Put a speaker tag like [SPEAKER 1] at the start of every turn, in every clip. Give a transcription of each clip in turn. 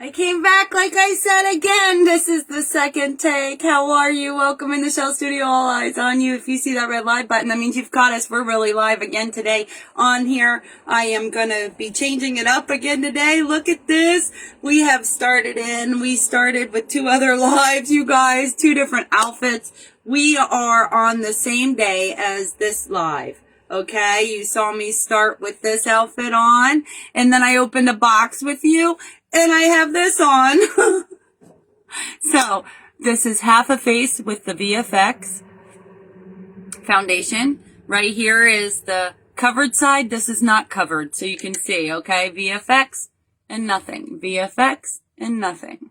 [SPEAKER 1] I came back like I said again. This is the second take. How are you? Welcome in the Shell Studio. All eyes on you. If you see that red live button, that means you've caught us. We're really live again today on here. I am going to be changing it up again today. Look at this. We started with two other lives, you guys, two different outfits. We are on the same day as this live. Okay, you saw me start with this outfit on, and then I opened a box with you, and I have this on. So, this is half a face with the VFX foundation. Right here is the covered side. This is not covered, so you can see, okay? VFX and nothing. VFX and nothing.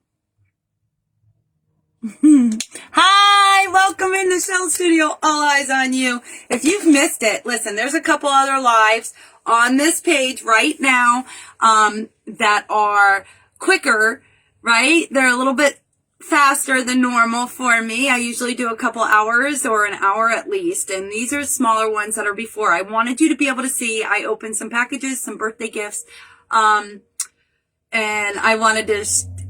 [SPEAKER 1] Hi, welcome in the Shell Studio. All eyes on you. If you've missed it, listen, there's a couple other lives on this page right now that are quicker, right? They're a little bit faster than normal for me. I usually do a couple hours or an hour at least, and these are smaller ones that are before. I wanted you to be able to see. I opened some packages, some birthday gifts, and I wanted to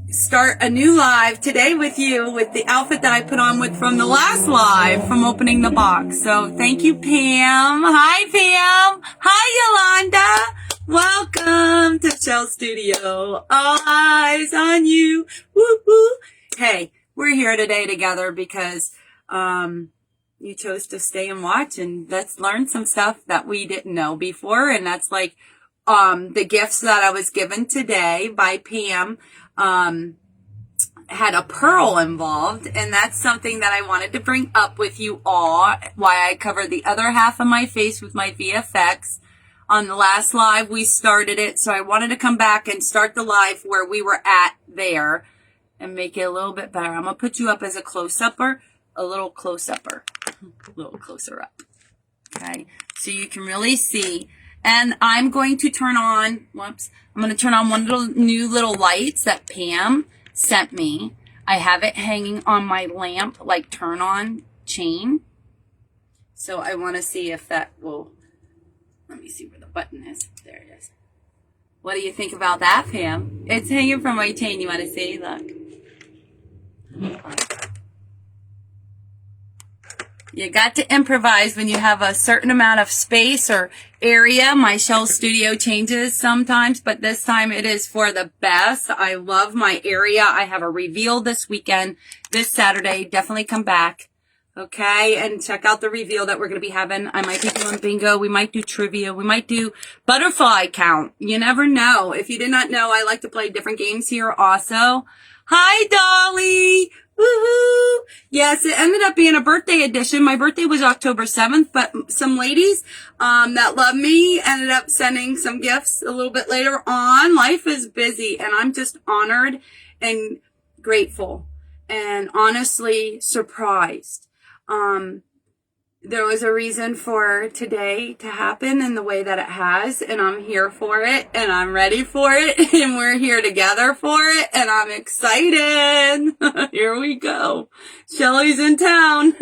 [SPEAKER 1] start a new live today with you with the outfit that I put on from the last live from opening the box. So thank you, Pam. Hi, Pam. Hi, Yolanda. Welcome to Shell Studio. All eyes on you. Woo woo. Hey, we're here today together because you chose to stay and watch, and let's learn some stuff that we didn't know before. And that's like the gifts that I was given today by Pam. Had a pearl involved, and that's something that I wanted to bring up with you all, why I covered the other half of my face with my VFX. On the last live, we started it, so I wanted to come back and start the live where we were at there and make it a little bit better. I'm going to put you up as a close-upper, a little close-upper, a little closer up, okay, so you can really see. And I'm going to turn on, I'm going to turn on one new little lights that Pam sent me. I have it hanging on my lamp, like turn on chain. So I want to see if that will, let me see where the button is. There it is. What do you think about that, Pam? It's hanging from my chain. You want to see? Look. You got to improvise when you have a certain amount of space or area. My Shell Studio changes sometimes, but this time it is for the best. I love my area. I have a reveal this weekend, this Saturday. Definitely come back, okay, and check out the reveal that we're going to be having. I might be doing bingo. We might do trivia. We might do butterfly count. You never know. If you did not know, I like to play different games here also. Hi, Dolly. Woohoo! Yes, it ended up being a birthday edition. My birthday was October 7th, but some ladies that love me ended up sending some gifts a little bit later on. Life is busy, and I'm just honored and grateful and honestly surprised. There was a reason for today to happen in the way that it has, and I'm here for it, and I'm ready for it, and we're here together for it, and I'm excited. Here we go. Shelly's in town.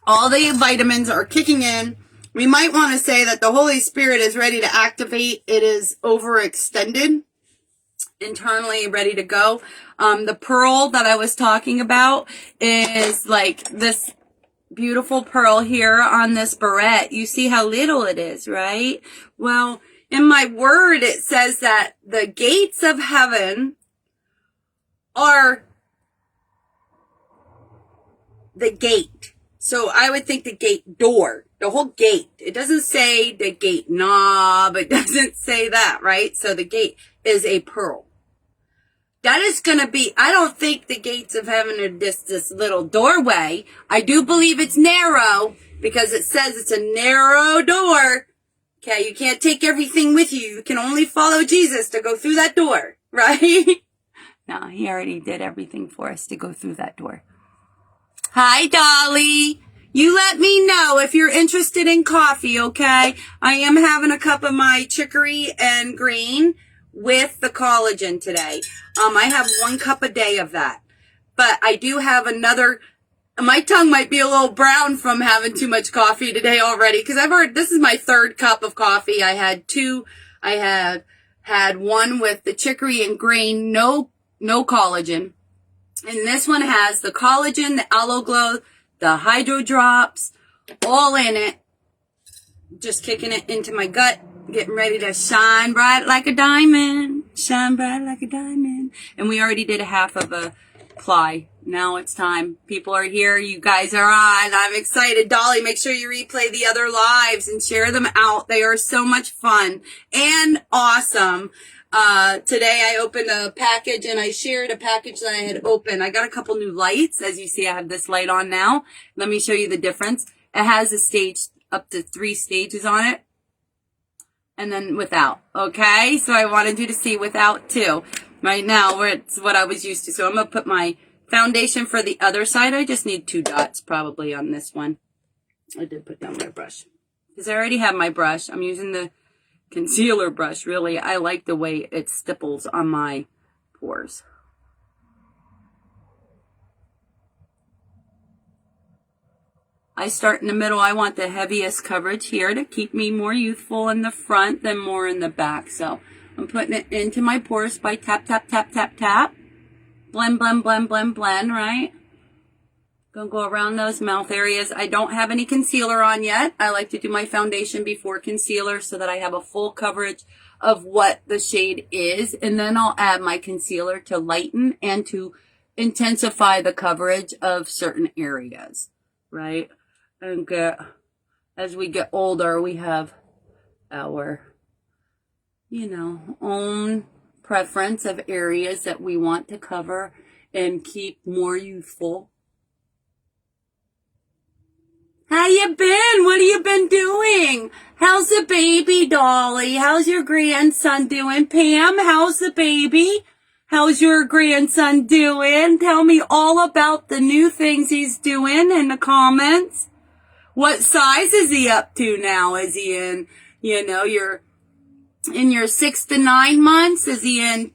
[SPEAKER 1] All the vitamins are kicking in. We might want to say that the Holy Spirit is ready to activate. It is overextended. Internally ready to go. The pearl that I was talking about is like this beautiful pearl here on this barrette. You see how little it is, right? Well, in my word, it says that the gates of heaven are the gate. So I would think the gate door, the whole gate. It doesn't say the gate knob. It doesn't say that, right? So the gate is a pearl. That is going to be, I don't think the gates of heaven are just this little doorway. I do believe it's narrow because it says it's a narrow door. Okay, you can't take everything with you. You can only follow Jesus to go through that door, right? No, he already did everything for us to go through that door. Hi, Dolly. You let me know if you're interested in coffee, okay? I am having a cup of my chicory and green with the collagen today. I have 1 cup a day of that. But I do have another, my tongue might be a little brown from having too much coffee today already, because I've heard this is my 3rd cup of coffee. I had 2 I have had one with the chicory and grain, no collagen. And this one has the collagen, the aloe glow, the hydro drops, all in it. Just kicking it into my gut, getting ready to shine bright like a diamond. Shine bright like a diamond. And we already did a half of a ply. Now it's time. People are here. You guys are on. I'm excited. Dolly, make sure you replay the other lives and share them out. They are so much fun and awesome. Today I opened a package and I shared a package that I had opened. I got a couple new lights. As you see, I have this light on now. Let me show you the difference. It has a stage, up to 3 stages on it. And then without. Okay. So I wanted you to see without too. Right now, it's what I was used to. So I'm going to put my foundation for the other side. I just need 2 dots probably on this one. I did put down my brush. Because I already have my brush. I'm using the concealer brush. Really, I like the way it stipples on my pores. I start in the middle. I want the heaviest coverage here to keep me more youthful in the front than more in the back. So I'm putting it into my pores by tap, tap, tap, tap, tap. Blend, blend, blend, blend, blend, right? Gonna go around those mouth areas. I don't have any concealer on yet. I like to do my foundation before concealer so that I have a full coverage of what the shade is. And then I'll add my concealer to lighten and to intensify the coverage of certain areas, right? And as we get older, we have our own preference of areas that we want to cover and keep more youthful. How you been? What have you been doing? How's the baby, Dolly? How's your grandson doing? Pam, how's the baby? How's your grandson doing? Tell me all about the new things he's doing in the comments. What size is he up to now? Is he in, you're in your 6 to 9 months? Is he in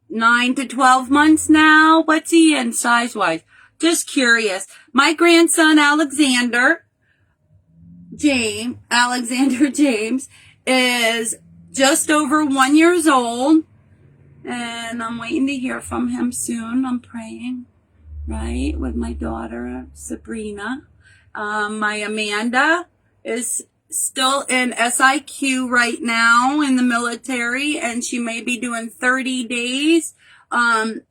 [SPEAKER 1] 9 to 12 months now? What's he in size-wise? Just curious. My grandson, Alexander James, is just over 1 year old. And I'm waiting to hear from him soon. I'm praying, right, with my daughter, Sabrina. My Amanda is still in SIQ right now in the military, and she may be doing 30 days.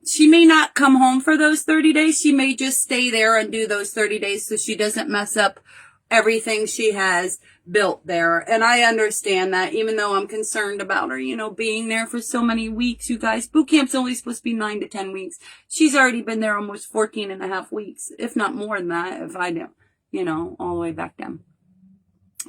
[SPEAKER 1] She may not come home for those 30 days. She may just stay there and do those 30 days so she doesn't mess up everything she has built there. And I understand that, even though I'm concerned about her, being there for so many weeks. You guys, boot camp's only supposed to be 9 to 10 weeks. She's already been there almost 14 and a half weeks, if not more than that, if I don't, all the way back down.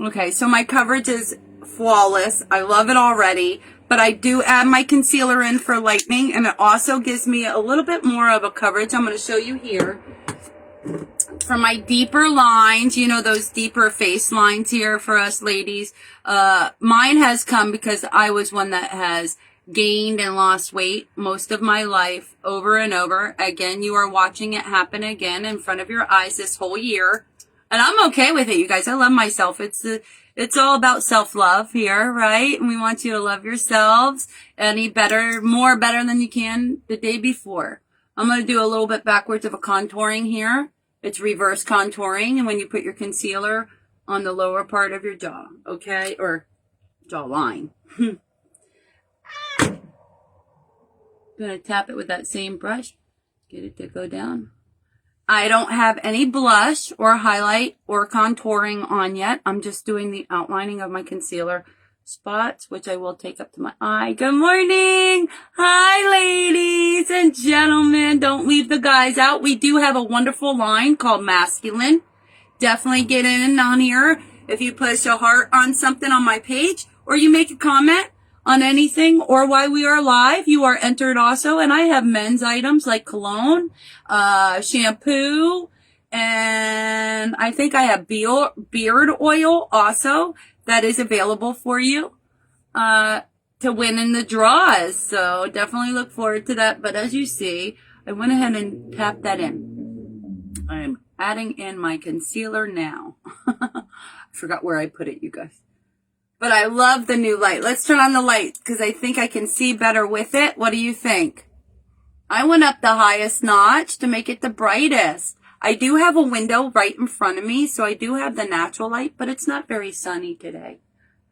[SPEAKER 1] Okay, so my coverage is flawless. I love it already, but I do add my concealer in for lightening, and it also gives me a little bit more of a coverage. I'm going to show you here. For my deeper lines, those deeper face lines here for us ladies, mine has come because I was one that has gained and lost weight most of my life over and over. Again, you are watching it happen again in front of your eyes this whole year. And I'm okay with it, you guys. I love myself. It's all about self-love here, right? And we want you to love yourselves more better than you can the day before. I'm going to do a little bit backwards of a contouring here. It's reverse contouring. And when you put your concealer on the lower part of your jaw, okay? Or jawline. I'm going to tap it with that same brush. Get it to go down. I don't have any blush or highlight or contouring on yet. I'm just doing the outlining of my concealer spots, which I will take up to my eye. Good morning. Hi, ladies and gentlemen. Don't leave the guys out. We do have a wonderful line called Masculine. Definitely get in on here. If you push a heart on something on my page, or you make a comment on anything, or why we are live, you are entered also. And I have men's items like cologne, shampoo, and I think I have beard oil also that is available for you to win in the draws. So definitely look forward to that. But as you see, I went ahead and tapped that in. I'm adding in my concealer now. I forgot where I put it, you guys. But I love the new light. Let's turn on the light because I think I can see better with it. What do you think? I went up the highest notch to make it the brightest. I do have a window right in front of me, so I do have the natural light, but it's not very sunny today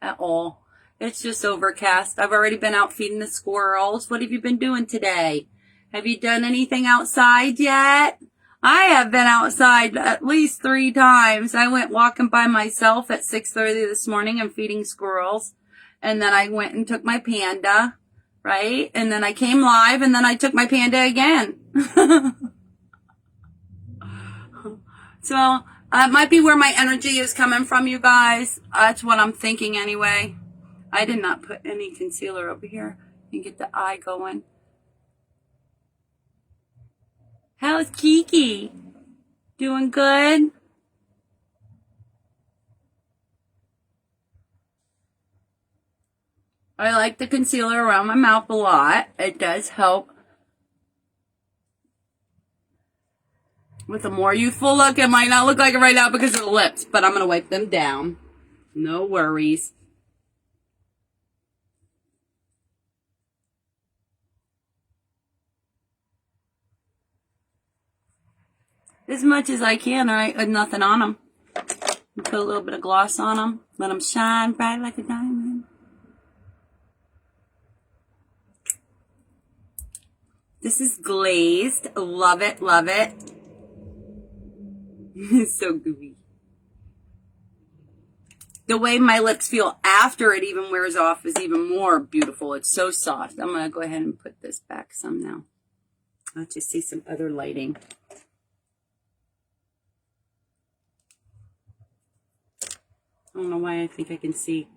[SPEAKER 1] at all. It's just overcast. I've already been out feeding the squirrels. What have you been doing today? Have you done anything outside yet? I have been outside at least 3 times. I went walking by myself at 6:30 this morning and feeding squirrels. And then I went and took my panda, right? And then I came live and then I took my panda again. So it might be where my energy is coming from, you guys. That's what I'm thinking anyway. I did not put any concealer over here. You get the eye going. How's Kiki? Doing good? I like the concealer around my mouth a lot. It does help with a more youthful look. It might not look like it right now because of the lips, but I'm going to wipe them down. No worries. As much as I can, right? With nothing on them. Put a little bit of gloss on them. Let them shine bright like a diamond. This is glazed. Love it, love it. It's so gooey. The way my lips feel after it even wears off is even more beautiful. It's so soft. I'm going to go ahead and put this back some now. Let's just see some other lighting. I don't know why I think I can see.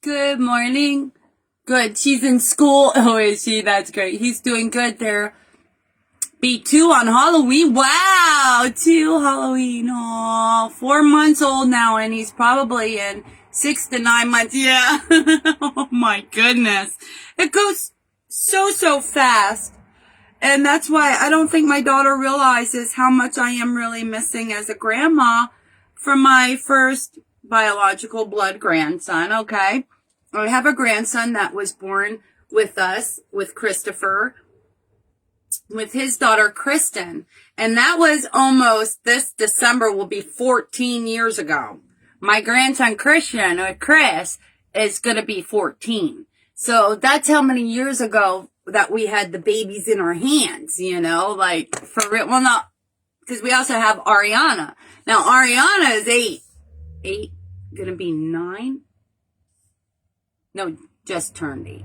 [SPEAKER 1] Good morning. Good. She's in school. Oh, is she? That's great. He's doing good there. B2 on Halloween. Wow. 2 Halloween. Oh, 4 months old now, and he's probably in 6 to 9 months. Yeah. Oh, my goodness. It goes so fast. And that's why I don't think my daughter realizes how much I am really missing as a grandma for my first biological blood grandson, okay? I have a grandson that was born with us, with Christopher, with his daughter, Kristen. And that was almost, this December will be 14 years ago. My grandson, Christian, or Chris, is going to be 14. So that's how many years ago that we had the babies in our hands, you know, like for real. Well, not because we also have Ariana. Now, Ariana is 8, gonna be 9. No, just turned 8.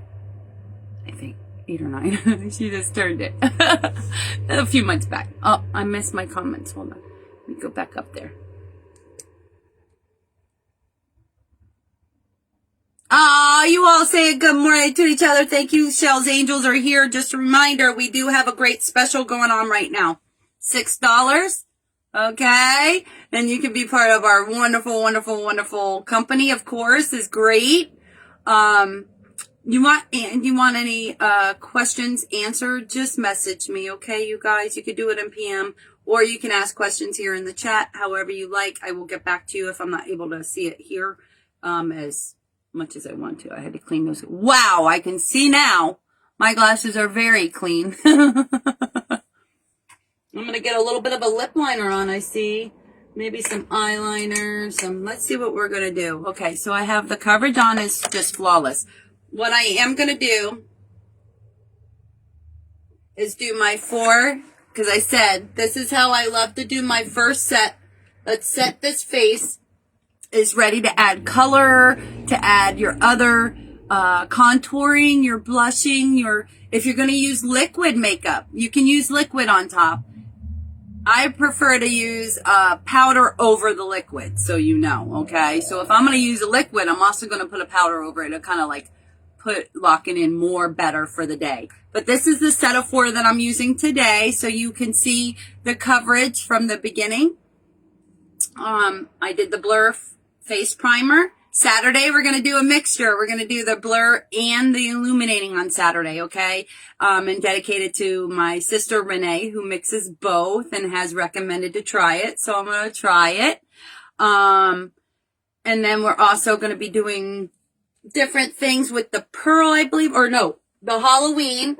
[SPEAKER 1] I think 8 or 9. She just turned it a few months back. Oh, I missed my comments. Hold on. Let me go back up there. You all say good morning to each other. Thank you. Shell's Angels are here. Just a reminder, we do have a great special going on right now. $6. Okay. And you can be part of our wonderful company, of course, is great. You want any, questions answered? Just message me. Okay, you guys, you could do it in PM or you can ask questions here in the chat. However you like, I will get back to you if I'm not able to see it here, as much as I want to. I had to clean those. Wow, I can see now. My glasses are very clean. I'm going to get a little bit of a lip liner on, I see. Maybe some eyeliner, let's see what we're going to do. Okay, so I have the coverage on is just flawless. What I am going to do is do my 4, because I said this is how I love to do my first set. Let's set this face. Is ready to add color, to add your other contouring, your blushing, if you're going to use liquid makeup, you can use liquid on top. I prefer to use powder over the liquid, so you know, okay? So if I'm going to use a liquid, I'm also going to put a powder over it to kind of like lock it in more better for the day. But this is the set of 4 that I'm using today, so you can see the coverage from the beginning. I did the Blur face primer, Saturday, we're going to do a mixture. We're going to do the blur and the illuminating on Saturday, okay? And dedicated to my sister Renee, who mixes both and has recommended to try it. So I'm going to try it. And then we're also going to be doing different things with the pearl, I believe, or no, the Halloween.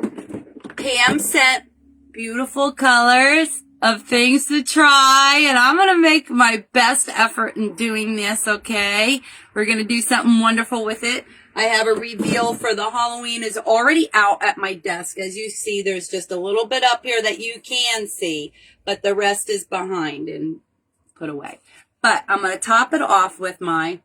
[SPEAKER 1] Pam sent beautiful colors of things to try, and I'm going to make my best effort in doing this, okay? We're going to do something wonderful with it. I have a reveal for the Halloween is already out at my desk. As you see, there's just a little bit up here that you can see, but the rest is behind and put away. But I'm going to top it off with my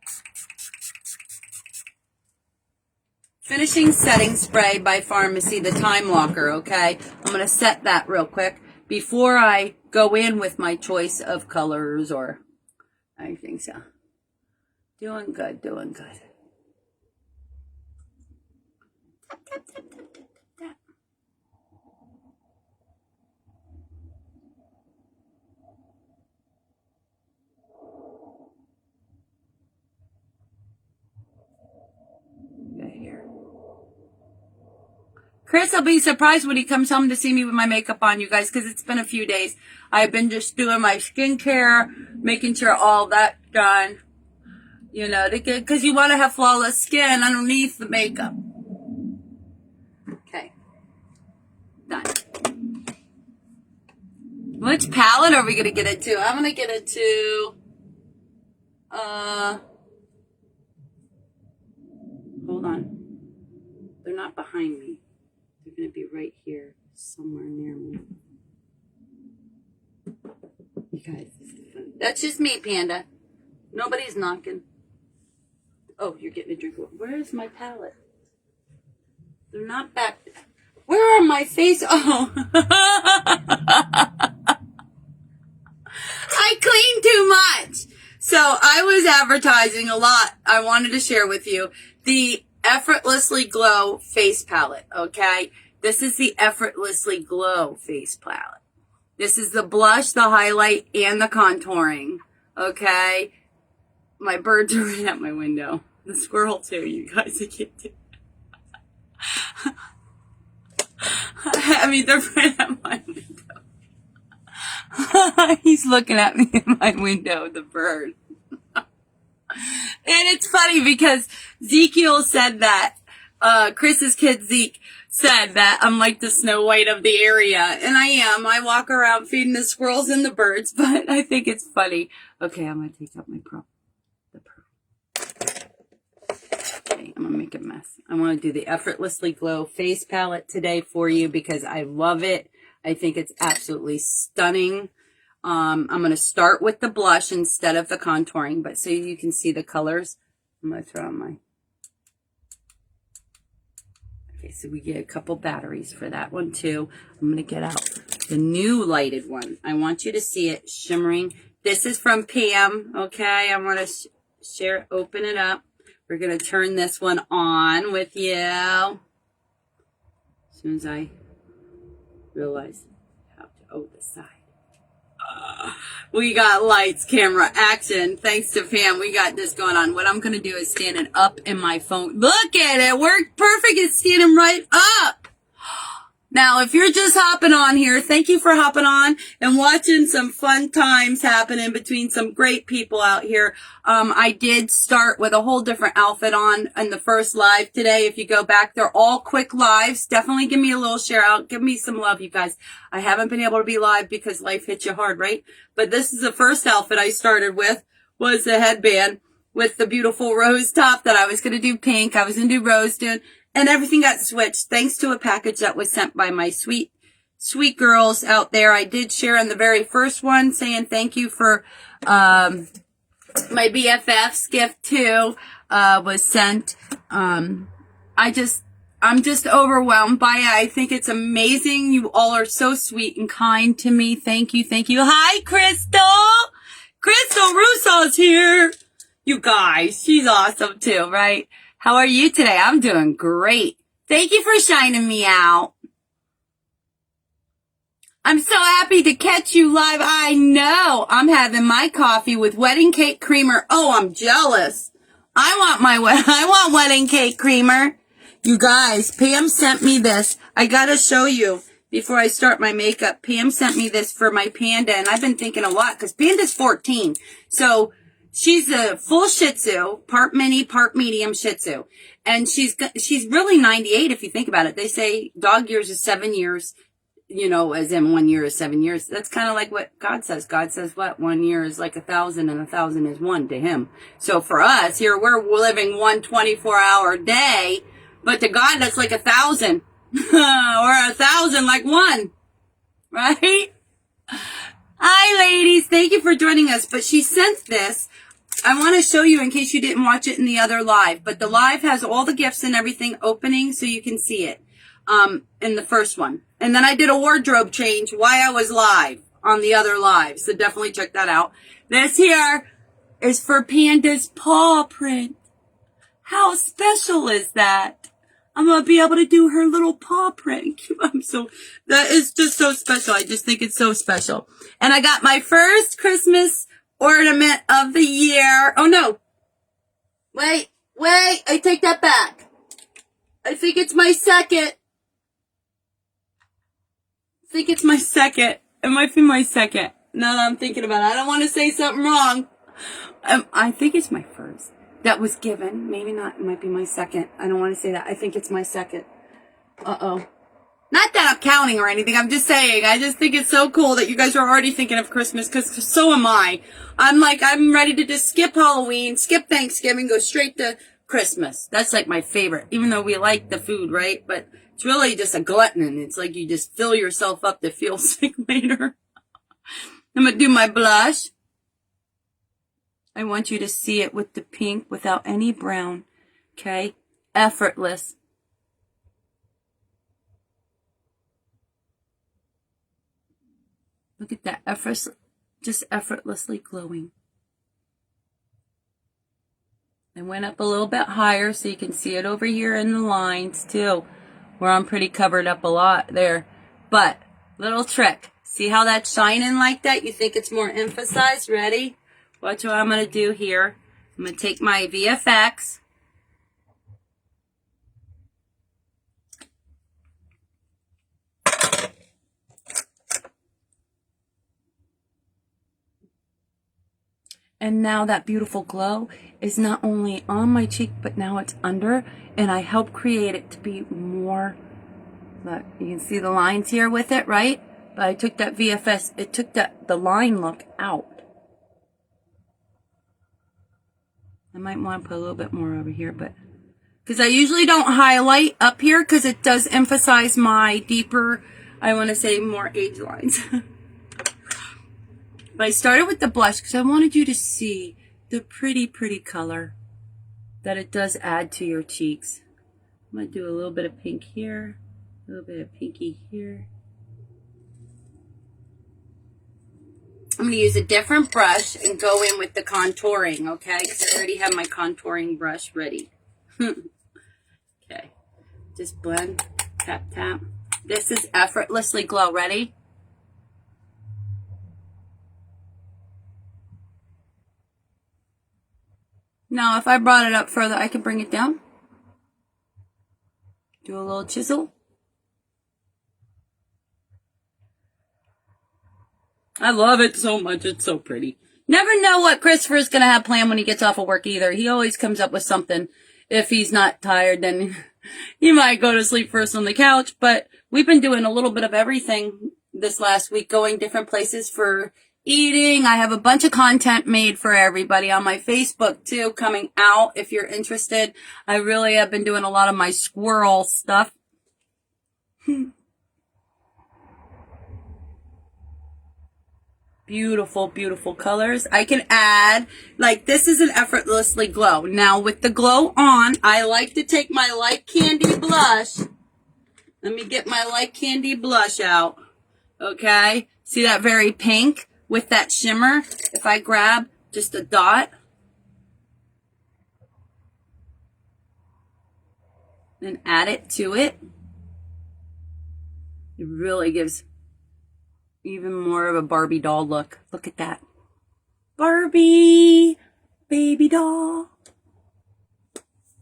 [SPEAKER 1] Finishing Setting Spray by Pharmacy, the Time Locker, okay? I'm going to set that real quick before I go in with my choice of colors or anything. So, doing good, doing good. Tap, tap, tap, tap, tap, tap. Chris will be surprised when he comes home to see me with my makeup on, you guys, because it's been a few days. I've been just doing my skincare, making sure all that's done, you know, because you want to have flawless skin underneath the makeup. Okay. Done. Which palette are we going to get into? I'm going to get into, hold on. They're not behind me. They're going to be right here, somewhere near me. You guys, this is fun. That's just me, Panda. Nobody's knocking. Oh, you're getting a drink. Where is my palette? They're not back. Where are my face? Oh. I clean too much. So I was advertising a lot. I wanted to share with you the Effortlessly Glow face palette, okay? This is the Effortlessly Glow face palette. This is the blush, the highlight, and the contouring, okay? My birds are right at my window. The squirrel, too, you guys. I can't do I mean, they're right at my window. He's looking at me in my window, the bird. And it's funny because Ezekiel said that, Chris's kid Zeke said that I'm like the Snow White of the area. And I am. I walk around feeding the squirrels and the birds, but I think it's funny. Okay, I'm going to take out my pearl. Okay, I'm going to make a mess. I want to do the Effortlessly Glow face palette today for you because I love it. I think it's absolutely stunning. I'm going to start with the blush instead of the contouring, but so you can see the colors. I'm going to throw on my... Okay, so we get a couple batteries for that one too. I'm going to get out the new lighted one. I want you to see it shimmering. This is from Pam, okay? I want to share, open it up. We're going to turn this one on with you. As soon as I realize how to, oh, the side. We got lights, camera, action. Thanks to Pam, we got this going on. What I'm going to do is stand it up in my phone. Look at it. Worked perfect. It's standing right up. Now, if you're just hopping on here, thank you for hopping on and watching some fun times happening between some great people out here. I did start with a whole different outfit on in the first live today. If you go back, they're all quick lives. Definitely give me a little share out. Give me some love, you guys. I haven't been able to be live because life hits you hard, right? But this is the first outfit I started with was the headband with the beautiful rose top that I was going to do pink. I was going to do rose tone. And everything got switched thanks to a package that was sent by my sweet girls out there. I did share on the very first one saying thank you for my BFF's gift too was sent. I'm just overwhelmed by it. I think it's amazing. You all are so sweet and kind to me. Thank you. Thank you. Hi, Crystal. Crystal Russo's here. You guys, she's awesome too, right? How are you today? I'm doing great. Thank you for shining me out. I'm so happy to catch you live. I know. I'm having my coffee with wedding cake creamer. Oh, I'm jealous. I want wedding cake creamer. You guys, Pam sent me this. I gotta show you before I start my makeup. Pam sent me this for my Panda, and I've been thinking a lot because Panda's 14. So she's a full Shih Tzu, part mini, part medium Shih Tzu. And she's really 98 if you think about it. They say dog years is 7 years, you know, as in 1 year is 7 years. That's kind of like what God says. God says what? 1 year is like 1,000 and 1,000 is 1 to him. So for us here, we're living 1 24-hour day, but to God, that's like 1,000 or 1,000 like 1, right? Hi, ladies. Thank you for joining us. But she sent this. I want to show you in case you didn't watch it in the other live. But the live has all the gifts and everything opening so you can see it in the first one. And then I did a wardrobe change while I was live on the other live. So definitely check that out. This here is for Panda's paw print. How special is that? I'm going to be able to do her little paw print. That is just so special. I just think it's so special. And I got my first Christmas ornament of the year. Oh no. Wait. I take that back. I think it's my second. It might be my second. Now that I'm thinking about it, I don't want to say something wrong. I think it's my first. That was given. Maybe not. It might be my second. I don't want to say that. I think it's my second. Uh-oh. Not that I'm counting or anything. I'm just saying. I just think it's so cool that you guys are already thinking of Christmas, because so am I. I'm ready to just skip Halloween, skip Thanksgiving, go straight to Christmas. That's like my favorite, even though we like the food, right? But it's really just a glutton. It's like you just fill yourself up to feel sick later. I'm going to do my blush. I want you to see it with the pink without any brown. Okay? Effortless. Look at that. Just effortlessly glowing. I went up a little bit higher so you can see it over here in the lines too, where I'm pretty covered up a lot there. But, little trick. See how that's shining like that? You think it's more emphasized? Ready? Watch what I'm going to do here. I'm going to take my VFX. And now that beautiful glow is not only on my cheek, but now it's under. And I help create it to be more, look, you can see the lines here with it, right? But I took that VFX, it took the line look out. I might want to put a little bit more over here, but because I usually don't highlight up here because it does emphasize my deeper, I want to say more age lines. But I started with the blush because I wanted you to see the pretty, pretty color that it does add to your cheeks. I'm going to do a little bit of pink here, a little bit of pinky here. I'm going to use a different brush and go in with the contouring, okay? Because I already have my contouring brush ready. Okay. Just blend, tap, tap. This is Effortlessly Glow. Ready? Now, if I brought it up further, I could bring it down. Do a little chisel. I love it so much. It's so pretty. Never know what Christopher's going to have planned when he gets off of work either. He always comes up with something. If he's not tired, then he might go to sleep first on the couch. But we've been doing a little bit of everything this last week, going different places for eating. I have a bunch of content made for everybody on my Facebook too, coming out if you're interested. I really have been doing a lot of my squirrel stuff. Beautiful, beautiful colors. I can add, like this is an Effortlessly Glow. Now with the glow on, I like to take my Light Candy blush. Let me get my Light Candy blush out. Okay? See that very pink with that shimmer? If I grab just a dot and add it to it, it really gives even more of a Barbie doll look. Look at that. Barbie, baby doll.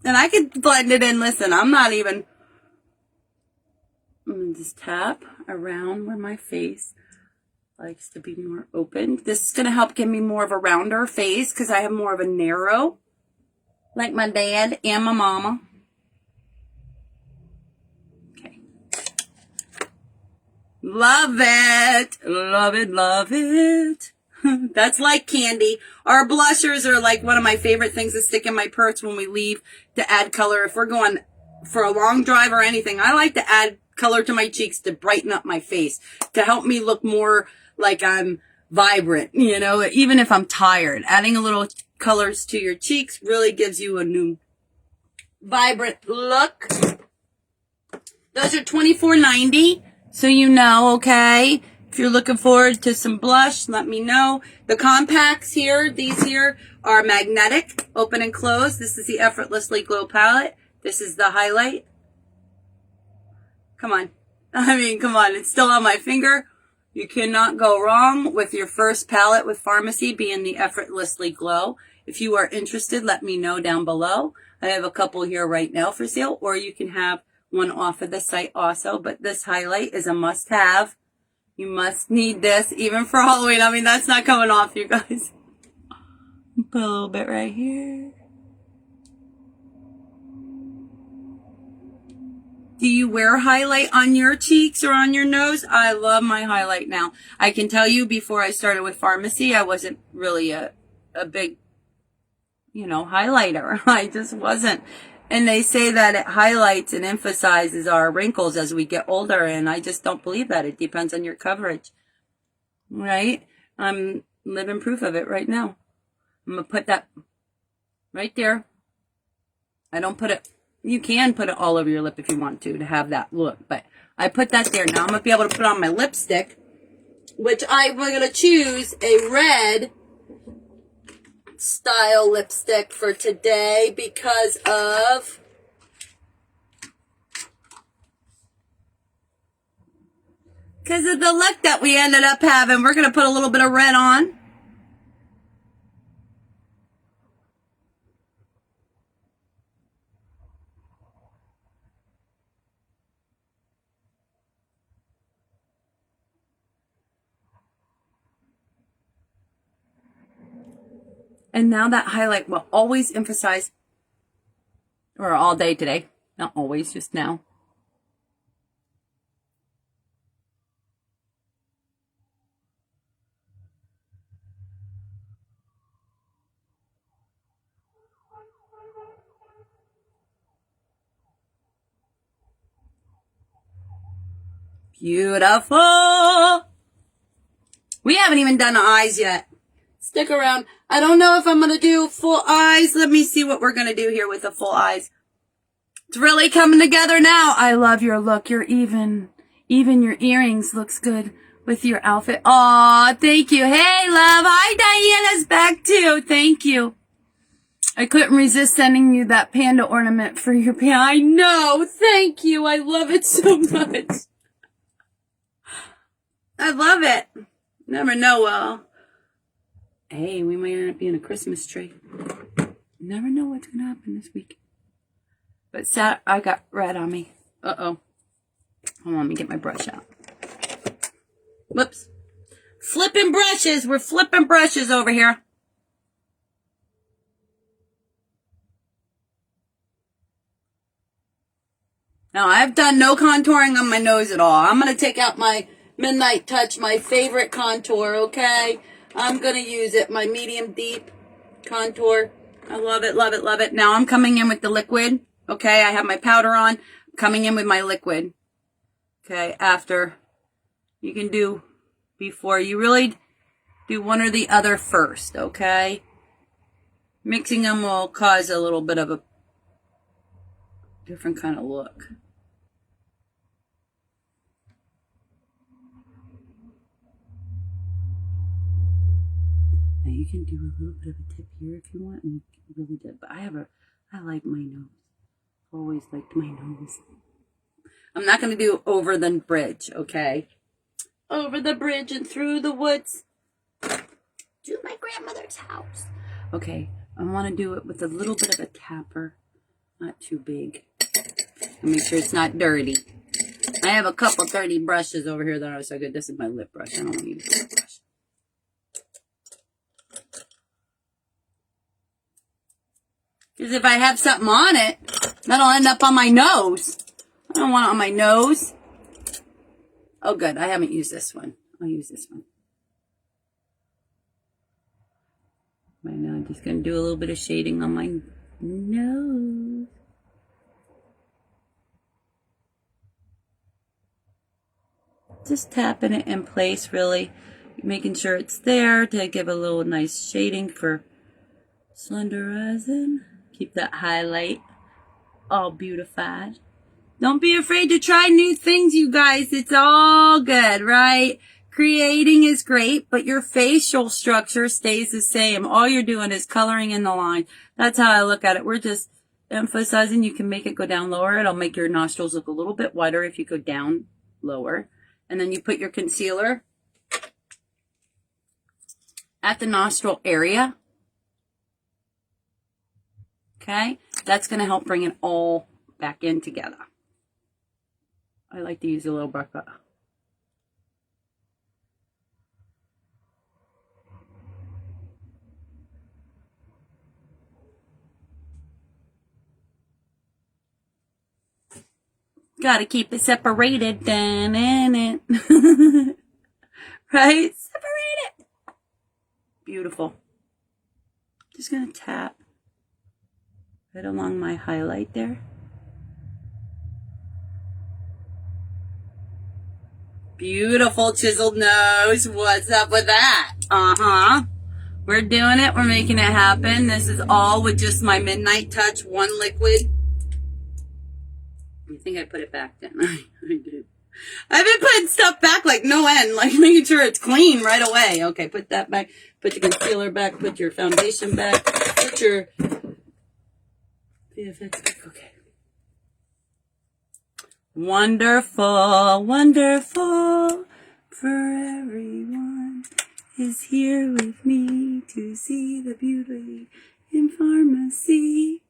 [SPEAKER 1] And I could blend it in. Listen, I'm going to just tap around where my face likes to be more open. This is going to help give me more of a rounder face because I have more of a narrow, like my dad and my mama. Okay. Love it. Love it, love it. That's like candy. Our blushers are like one of my favorite things to stick in my purse when we leave to add color. If we're going for a long drive or anything, I like to add color to my cheeks to brighten up my face, to help me look more like I'm vibrant, you know, even if I'm tired. Adding a little colors to your cheeks really gives you a new vibrant look. Those are $24.90, so you know, okay? If you're looking forward to some blush, let me know. The compacts here, these here are magnetic, open and close. This is the Effortlessly Glow palette. This is the highlight. Come on. I mean, come on. It's still on my finger. You cannot go wrong with your first palette with Farmacy being the Effortlessly Glow. If you are interested, let me know down below. I have a couple here right now for sale, or you can have one off of the site also. But this highlight is a must-have. You must need this, even for Halloween. I mean, that's not coming off, you guys. Put a little bit right here. Do you wear highlight on your cheeks or on your nose? I love my highlight now. I can tell you, before I started with Farmacy, I wasn't really a big, you know, highlighter. I just wasn't. And they say that it highlights and emphasizes our wrinkles as we get older, and I just don't believe that. It depends on your coverage, right? I'm living proof of it right now. I'm going to put that right there. I don't put it, you can put it all over your lip if you want to have that look, but I put that there. Now I'm going to be able to put on my lipstick, which I'm going to choose a red style lipstick for today because of the look that we ended up having. We're going to put a little bit of red on. And now that highlight will always emphasize, or all day today, not always, just now. Beautiful. We haven't even done the eyes yet. Stick around. I don't know if I'm going to do full eyes. Let me see what we're going to do here with the full eyes. It's really coming together now. I love your look. You're even your earrings looks good with your outfit. Aw, thank you. Hey, love. Hi, Diana's back too. Thank you. I couldn't resist sending you that panda ornament for your panda. I know. Thank you. I love it so much. I love it. Never know. Hey, we might end up being a Christmas tree. Never know what's going to happen this week. But I got red on me. Uh-oh. Hold on, let me get my brush out. Whoops. Flipping brushes. We're flipping brushes over here. Now, I've done no contouring on my nose at all. I'm going to take out my Midnight Touch, my favorite contour, okay? I'm going to use it, my medium deep contour. I love it, love it, love it. Now I'm coming in with the liquid, okay? I have my powder on, coming in with my liquid, okay? After, you can do before. You really do one or the other first, okay? Mixing them will cause a little bit of a different kind of look. Now you can do a little bit of a tip here if you want, and you really did. But I like my nose. Always liked my nose. I'm not going to do over the bridge, okay? Over the bridge and through the woods to my grandmother's house. Okay, I want to do it with a little bit of a tapper. Not too big. Make sure it's not dirty. I have a couple dirty brushes over here that are so good. This is my lip brush. I don't want to use a lip brush. Because if I have something on it, that'll end up on my nose. I don't want it on my nose. Oh, good. I haven't used this one. I'll use this one. Right now, I'm just going to do a little bit of shading on my nose. Just tapping it in place, really. Making sure it's there to give a little nice shading for slenderizing. Keep that highlight all beautified. Don't be afraid to try new things, you guys. It's all good, right? Creating is great, but your facial structure stays the same. All you're doing is coloring in the line. That's how I look at it. We're just emphasizing you can make it go down lower. It'll make your nostrils look a little bit wider if you go down lower. And then you put your concealer at the nostril area. Okay? That's going to help bring it all back in together. I like to use a little bucket. Gotta keep it separated. Right? Separate it. Beautiful. Just gonna tap right along my highlight there. Beautiful chiseled nose. What's up with that? We're doing it. We're making it happen. This is all with just my Midnight Touch one liquid. I think I put it back, didn't I? I did. I've been putting stuff back like no end, like making sure it's clean right away. Okay, put that back. Put your concealer back. Put your foundation back. Put your VFX back. Okay. Wonderful, wonderful, for everyone is here with me to see the beauty in pharmacy.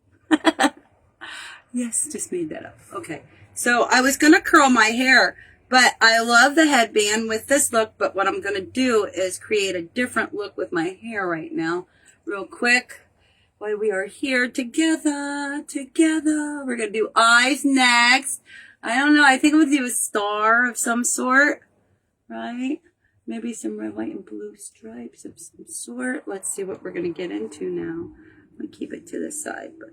[SPEAKER 1] Yes, just made that up. Okay, so I was going to curl my hair, but I love the headband with this look, but what I'm going to do is create a different look with my hair right now, real quick. While we are here together. We're going to do eyes next. I don't know. I think I'm going to do a star of some sort, right? Maybe some red, white, and blue stripes of some sort. Let's see what we're going to get into now. I'm going to keep it to the side, but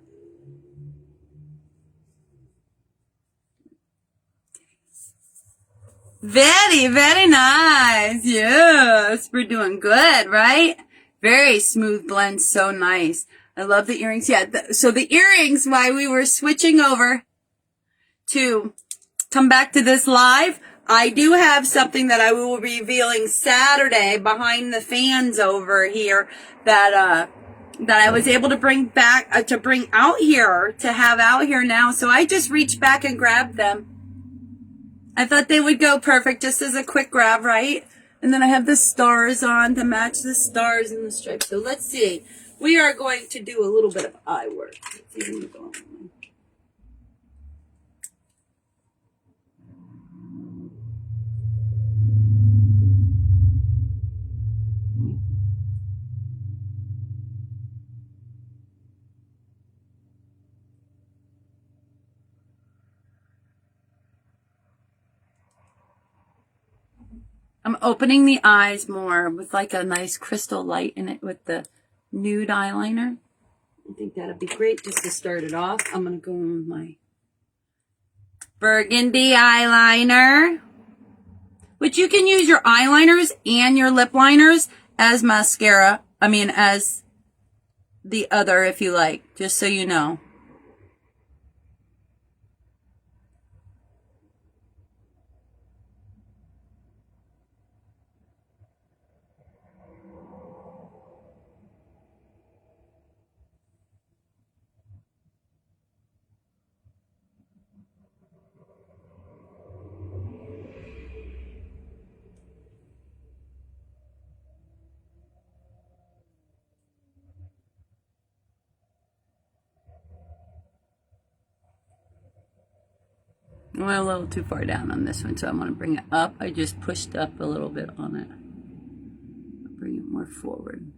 [SPEAKER 1] very, very nice. Yes, we're doing good, right? Very smooth blend, so nice. I love the earrings. Yeah, so the earrings, why we were switching over to come back to this live, I do have something that I will be revealing Saturday behind the fans over here that I was able to bring back, to bring out here, to have out here now. So I just reached back and grabbed them. I thought they would go perfect just as a quick grab, right? And then I have the stars on to match the stars and the stripes. So let's see. We are going to do a little bit of eye work. Let's see where we're going. I'm opening the eyes more with like a nice crystal light in it with the nude eyeliner. I think that'd be great just to start it off. I'm going to go in with my burgundy eyeliner, which you can use your eyeliners and your lip liners as mascara. I mean, as the other if you like, just so you know. I went a little too far down on this one, so I want to bring it up. I just pushed up a little bit on it. Bring it more forward.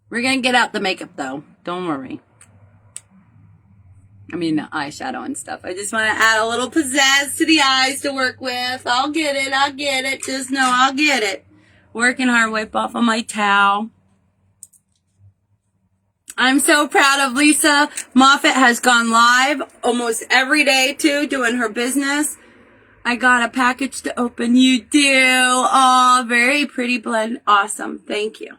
[SPEAKER 1] We're going to get out the makeup, though. Don't worry. I mean, the eyeshadow and stuff. I just want to add a little pizzazz to the eyes to work with. I'll get it. I'll get it. Just know I'll get it. Working hard. Wipe off on my towel. I'm so proud of Lisa. Moffat has gone live almost every day, too, doing her business. I got a package to open. You do. Oh, very pretty blend. Awesome. Thank you.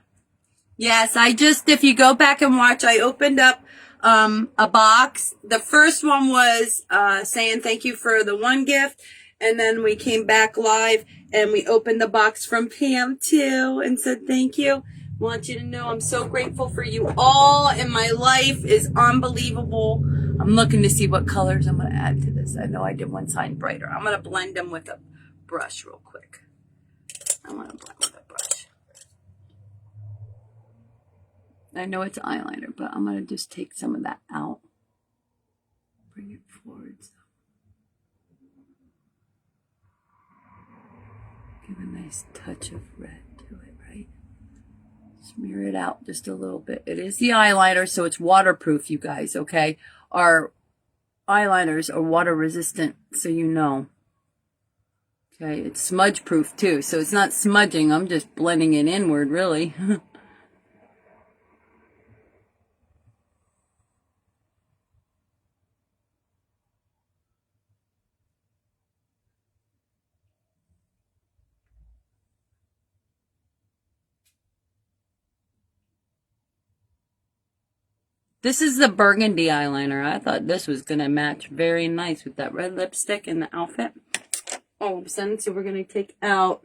[SPEAKER 1] Yes, if you go back and watch, I opened up a box. The first one was saying thank you for the one gift. And then we came back live and we opened the box from Pam, too, and said thank you. Want you to know I'm so grateful for you all, and my life is unbelievable. I'm looking to see what colors I'm going to add to this. I know I did one side brighter. I'm going to blend them with a brush real quick. I want to blend with a brush. I know it's eyeliner, but I'm going to just take some of that out. Bring it forward. Give a nice touch of red to it, right? Smear it out just a little bit. It is the eyeliner, so it's waterproof, you guys, okay? Our eyeliners are water resistant, so you know. Okay, it's smudge proof too, so it's not smudging. I'm just blending it inward, really. This is the burgundy eyeliner. I thought this was going to match very nice with that red lipstick and the outfit. All of a sudden, so we're going to take out.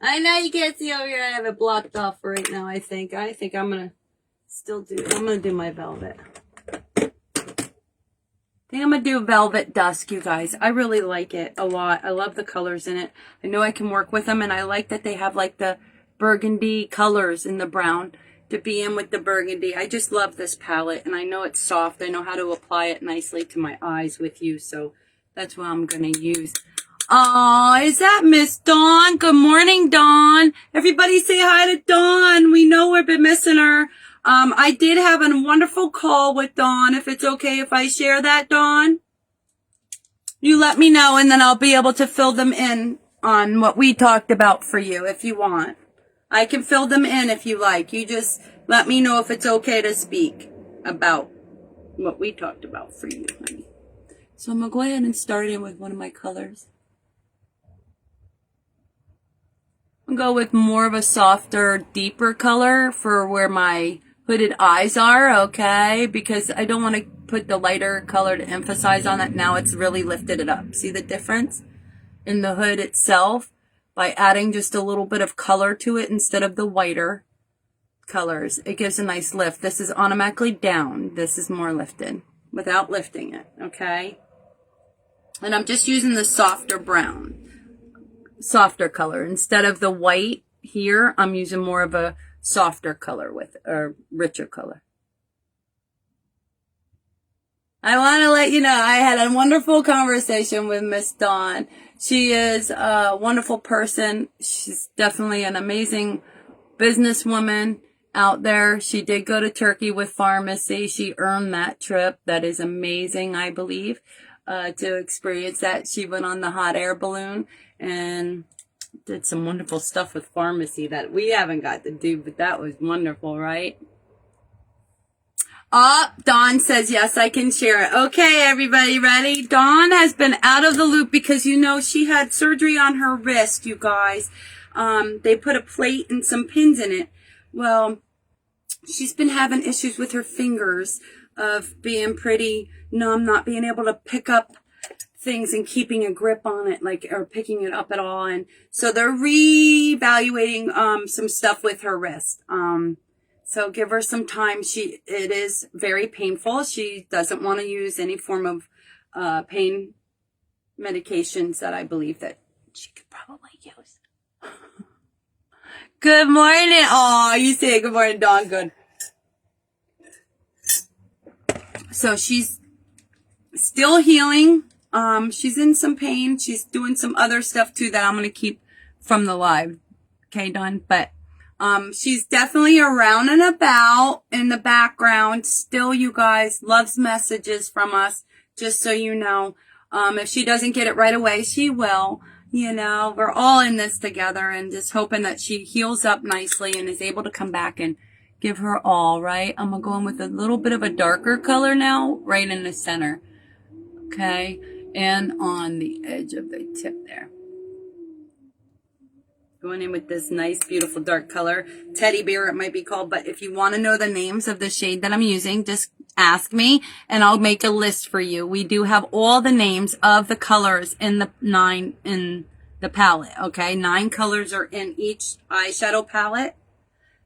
[SPEAKER 1] I know you can't see over here. I have it blocked off right now, I think. I'm going to I'm going to do my velvet. I think I'm going to do velvet dusk, you guys. I really like it a lot. I love the colors in it. I know I can work with them, and I like that they have like the burgundy colors in the brown to be in with the burgundy. I just love this palette, and I know it's soft. I know how to apply it nicely to my eyes with you, so that's what I'm going to use. Oh, is that Miss Dawn? Good morning, Dawn. Everybody say hi to Dawn. We know we've been missing her. I did have a wonderful call with Dawn. If it's okay if I share that, Dawn, you let me know, and then I'll be able to fill them in on what we talked about for you if you want. I can fill them in if you like. You just let me know if it's okay to speak about what we talked about for you, honey. So I'm going to go ahead and start in with one of my colors. I'll go with more of a softer, deeper color for where my hooded eyes are, okay? Because I don't want to put the lighter color to emphasize on it. Now it's really lifted it up. See the difference in the hood itself by adding just a little bit of color to it instead of the whiter colors. It gives a nice lift. This is automatically down. This is more lifted without lifting it, okay? And I'm just using the softer brown, softer color. Instead of the white here, I'm using more of a softer color with a richer color. I want to let you know I had a wonderful conversation with Miss Dawn. She is a wonderful person. She's definitely an amazing businesswoman out there. She did go to Turkey with pharmacy. She earned that trip. That is amazing, I believe, to experience that. She went on the hot air balloon and did some wonderful stuff with pharmacy that we haven't got to do, but that was wonderful, right? Dawn says, yes, I can share it. Okay, everybody ready? Dawn has been out of the loop because, you know, she had surgery on her wrist, you guys. They put a plate and some pins in it. Well, she's been having issues with her fingers of being pretty numb, not being able to pick up things and keeping a grip on it, like, or picking it up at all. And so they're reevaluating some stuff with her wrist. So give her some time. It is very painful. She doesn't want to use any form of pain medications that I believe that she could probably use. Good morning. Oh, you say good morning, Dawn. Good. So she's still healing. She's in some pain. She's doing some other stuff too that I'm going to keep from the live. Okay, Dawn? But she's definitely around and about in the background. Still, you guys, loves messages from us, just so you know. If she doesn't get it right away, she will. You know, we're all in this together and just hoping that she heals up nicely and is able to come back and give her all, right? I'm going to go in with a little bit of a darker color now, right in the center. Okay? And on the edge of the tip there. Going in with this nice, beautiful dark color. Teddy bear, it might be called. But if you want to know the names of the shade that I'm using, just ask me and I'll make a list for you. We do have all the names of the colors in the palette. Okay, 9 colors are in each eyeshadow palette.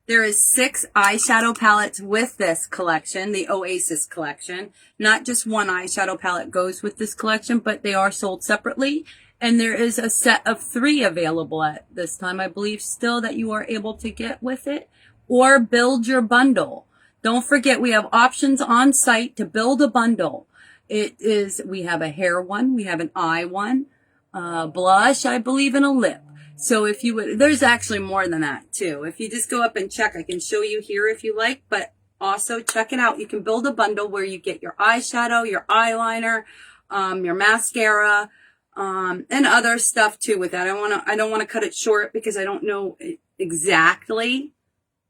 [SPEAKER 1] There is 6 eyeshadow palettes with this collection, the Oasis collection. Not just one eyeshadow palette goes with this collection, but they are sold separately. And there is a set of 3 available at this time, I believe, still that you are able to get with it. Or build your bundle. Don't forget, we have options on site to build a bundle. We have a hair one, we have an eye one, blush, I believe, and a lip. So if you would, there's actually more than that too. If you just go up and check, I can show you here if you like, but also check it out. You can build a bundle where you get your eyeshadow, your eyeliner, your mascara, and other stuff too with that. I don't want to cut it short because I don't know exactly.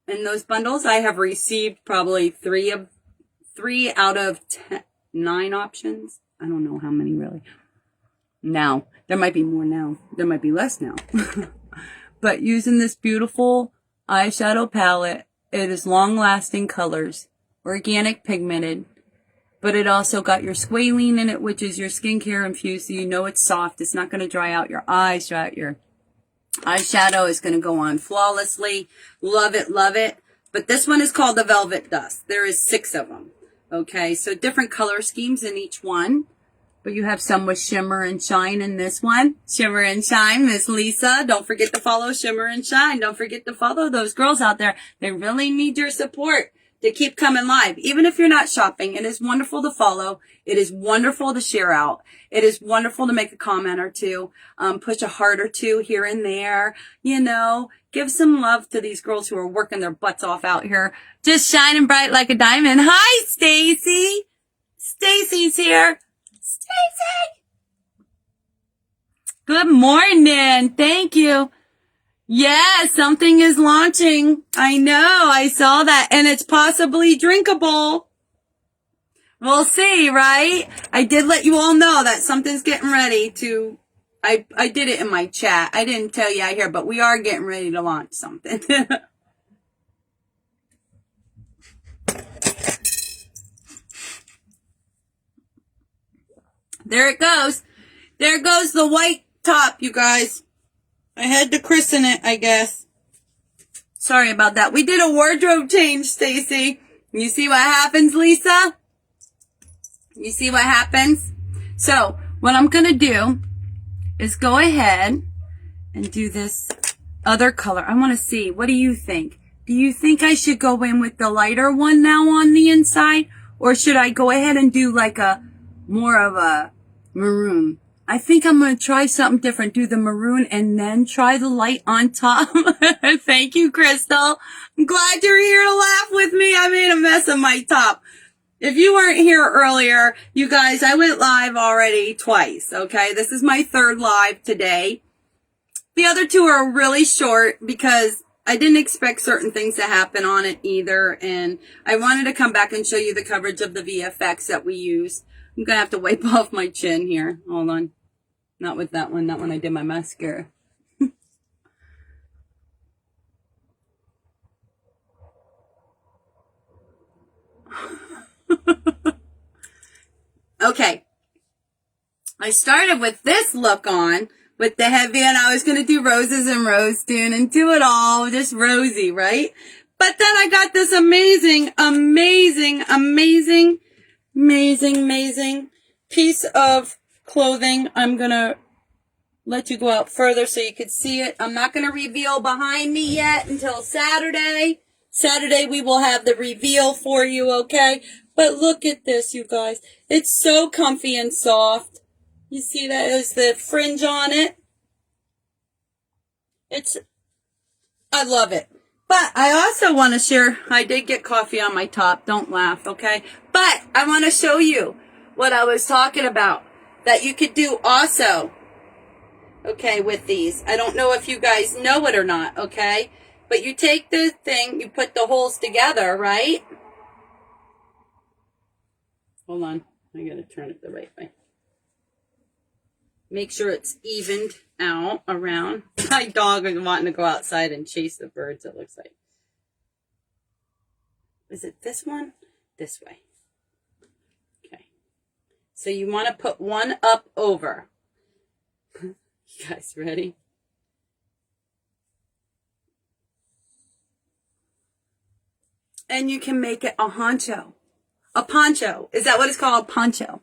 [SPEAKER 1] In those bundles, I have received probably 3 out of 9 options. I don't know how many really. Now, there might be more now. There might be less now. But using this beautiful eyeshadow palette, it is long-lasting colors, organic pigmented, but it also got your squalene in it, which is your skincare infused, so you know it's soft. It's not going to dry out your eyes, dry out your eyeshadow. Is going to go on flawlessly. Love it, love it. But this one is called the Velvet Dust. There is 6 of them. Okay, so different color schemes in each one. But you have some with Shimmer and Shine in this one. Shimmer and Shine, Miss Lisa. Don't forget to follow Shimmer and Shine. Don't forget to follow those girls out there. They really need your support to keep coming live. Even if you're not shopping, it is wonderful to follow. It is wonderful to share out. It is wonderful to make a comment or two, push a heart or 2 here and there. You know, give some love to these girls who are working their butts off out here, just shining bright like a diamond. Hi, Stacy. Stacy's here. Stacy. Good morning. Thank you. Yeah, something is launching. I know. I saw that. And it's possibly drinkable. We'll see, right? I did let you all know that something's getting ready to... I did it in my chat. I didn't tell you out here, but we are getting ready to launch something. There it goes. There goes the white top, you guys. I had to christen it, I guess. Sorry about that. We did a wardrobe change, Stacy. You see what happens, Lisa? You see what happens? So, what I'm going to do is go ahead and do this other color. I want to see. What do you think? Do you think I should go in with the lighter one now on the inside? Or should I go ahead and do like a more of a maroon? I think I'm going to try something different. Do the maroon and then try the light on top. Thank you, Crystal. I'm glad you're here to laugh with me. I made a mess of my top. If you weren't here earlier, you guys, I went live already twice, okay? This is my 3rd live today. The other 2 are really short because I didn't expect certain things to happen on it either. And I wanted to come back and show you the coverage of the VFX that we use. I'm going to have to wipe off my chin here. Hold on. Not with that one. Not when I did my mascara. Okay. I started with this look on with the headband. I was going to do roses and rose tune and do it all just rosy, right? But then I got this amazing piece of clothing. I'm going to let you go out further so you could see it. I'm not going to reveal behind me yet until Saturday. Saturday we will have the reveal for you, okay? But look at this, you guys. It's so comfy and soft. You see that is the fringe on it. I love it. But I also want to share, I did get coffee on my top. Don't laugh, okay? But I want to show you what I was talking about that you could do also, okay, with these. I don't know if you guys know it or not, okay? But you take the thing, you put the holes together, right? Hold on. I got to turn it the right way. Make sure it's evened out around. My dog is wanting to go outside and chase the birds, it looks like. Is it this one? This way. Okay. So you want to put one up over. You guys ready? And you can make it a honcho. A poncho. Is that what it's called? A poncho.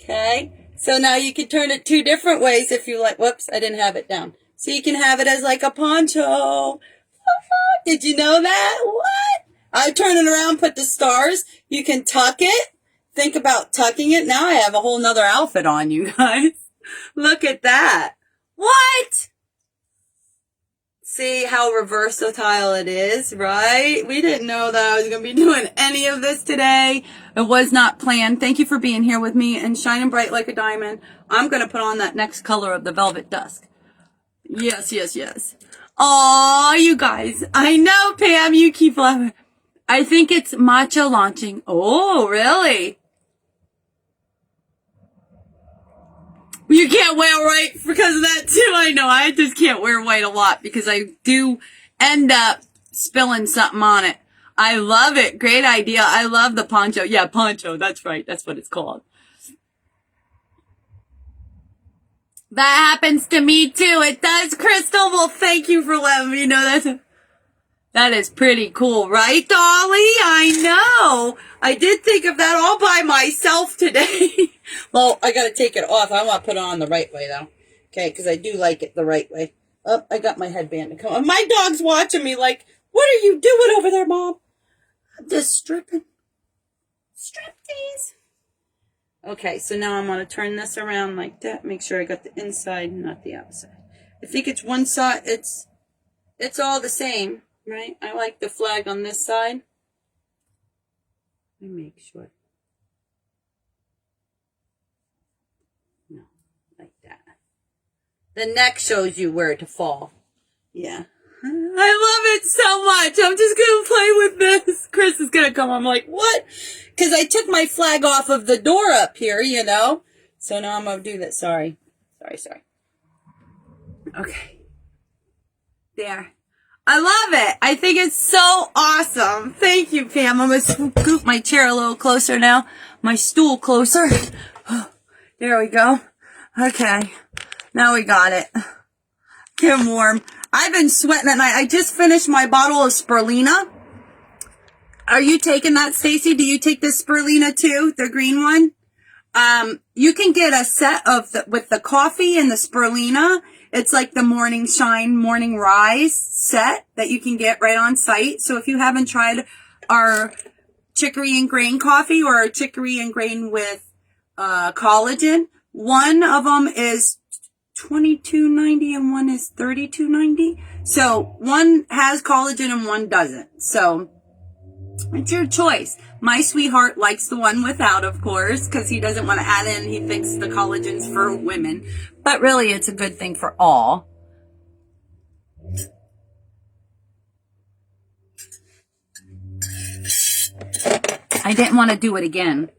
[SPEAKER 1] Okay. So now you can turn it two different ways if you like. Whoops, I didn't have it down. So you can have it as like a poncho. Did you know that? What? I turn it around, put the stars. You can tuck it. Think about tucking it. Now I have a whole nother outfit on, you guys. Look at that. What? See how versatile it is, right? We didn't know that I was going to be doing any of this today. It was not planned. Thank you for being here with me and shining bright like a diamond. I'm going to put on that next color of the Velvet Dusk. Yes, yes, yes. Oh, you guys. I know, Pam, you keep laughing. I think it's matcha launching. Oh, really? You can't wear white because of that too. I know. I just can't wear white a lot because I do end up spilling something on it. I love it. Great idea. I love the poncho. Yeah, poncho. That's right. That's what it's called. That happens to me too. It does, Crystal. Well, thank you for letting me know that is pretty cool, right, Dolly? I know. I did think of that all by myself today. Well, I got to take it off. I want to put it on the right way, though. Okay, because I do like it the right way. Oh, I got my headband to come on. My dog's watching me like, what are you doing over there, Mom? I'm just stripping. Striptease. Okay, so now I'm going to turn this around like that. Make sure I got the inside, not the outside. I think it's one side. It's all the same. Right? I like the flag on this side. Let me make sure. No, like that. The neck shows you where to fall. Yeah. I love it so much. I'm just going to play with this. Chris is going to come. I'm like, what? Because I took my flag off of the door up here, you know. So now I'm going to do that. Sorry. Okay. There. I love it. I think it's so awesome. Thank you, Pam. I'm going to scoot my chair a little closer now. My stool closer. There we go. Okay. Now we got it. Get warm. I've been sweating at night. I just finished my bottle of spirulina. Are you taking that, Stacy? Do you take this spirulina too? The green one? You can get a set of with the coffee and the spirulina. It's like the Morning Shine, Morning Rise set that you can get right on site. So if you haven't tried our chicory and grain coffee or our chicory and grain with collagen, one of them is $22.90 and one is $32.90. So one has collagen and one doesn't. So it's your choice. My sweetheart likes the one without, of course, because he doesn't want to add in. He thinks the collagen's for women. But really, it's a good thing for all. I didn't want to do it again.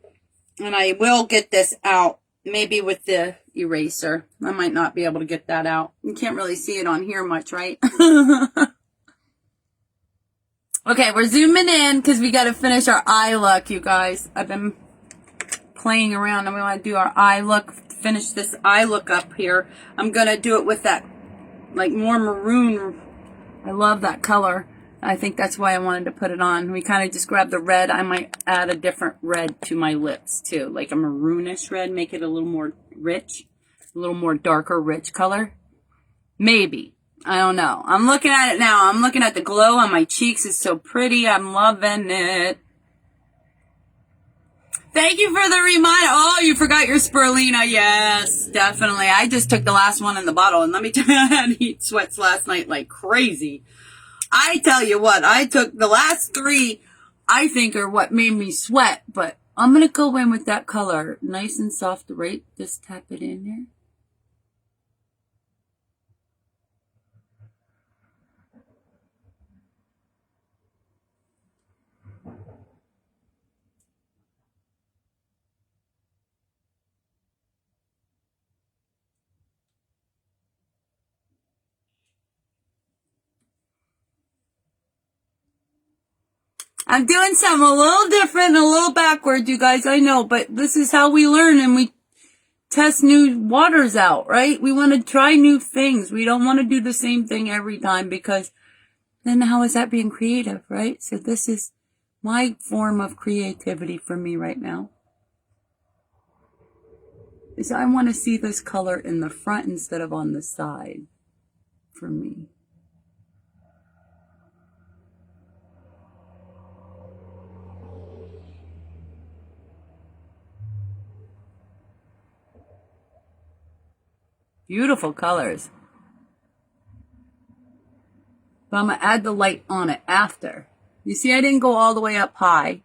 [SPEAKER 1] And I will get this out, maybe with the eraser. I might not be able to get that out. You can't really see it on here much, right? Okay, we're zooming in because we got to finish our eye look, you guys. I've been playing around and we want to do our eye look, finish this eye look up here. I'm going to do it with that, like, more maroon. I love that color. I think that's why I wanted to put it on. We kind of just grabbed the red. I might add a different red to my lips too, like a maroonish red, make it a little more rich, a little more darker, rich color. Maybe. I don't know. I'm looking at it now. I'm looking at the glow on my cheeks. It's so pretty. I'm loving it. Thank you for the reminder. Oh, you forgot your spirulina. Yes, definitely. I just took the last one in the bottle, and let me tell you, I had heat sweats last night like crazy. I tell you what, I took the last 3, I think, are what made me sweat, but I'm going to go in with that color. Nice and soft, right? Just tap it in there. I'm doing something a little different, a little backwards, you guys, I know, but this is how we learn and we test new waters out, right? We want to try new things. We don't want to do the same thing every time because then how is that being creative, right? So this is my form of creativity for me right now. Is I want to see this color in the front instead of on the side for me. Beautiful colors. But I'm going to add the light on it after. You see, I didn't go all the way up high.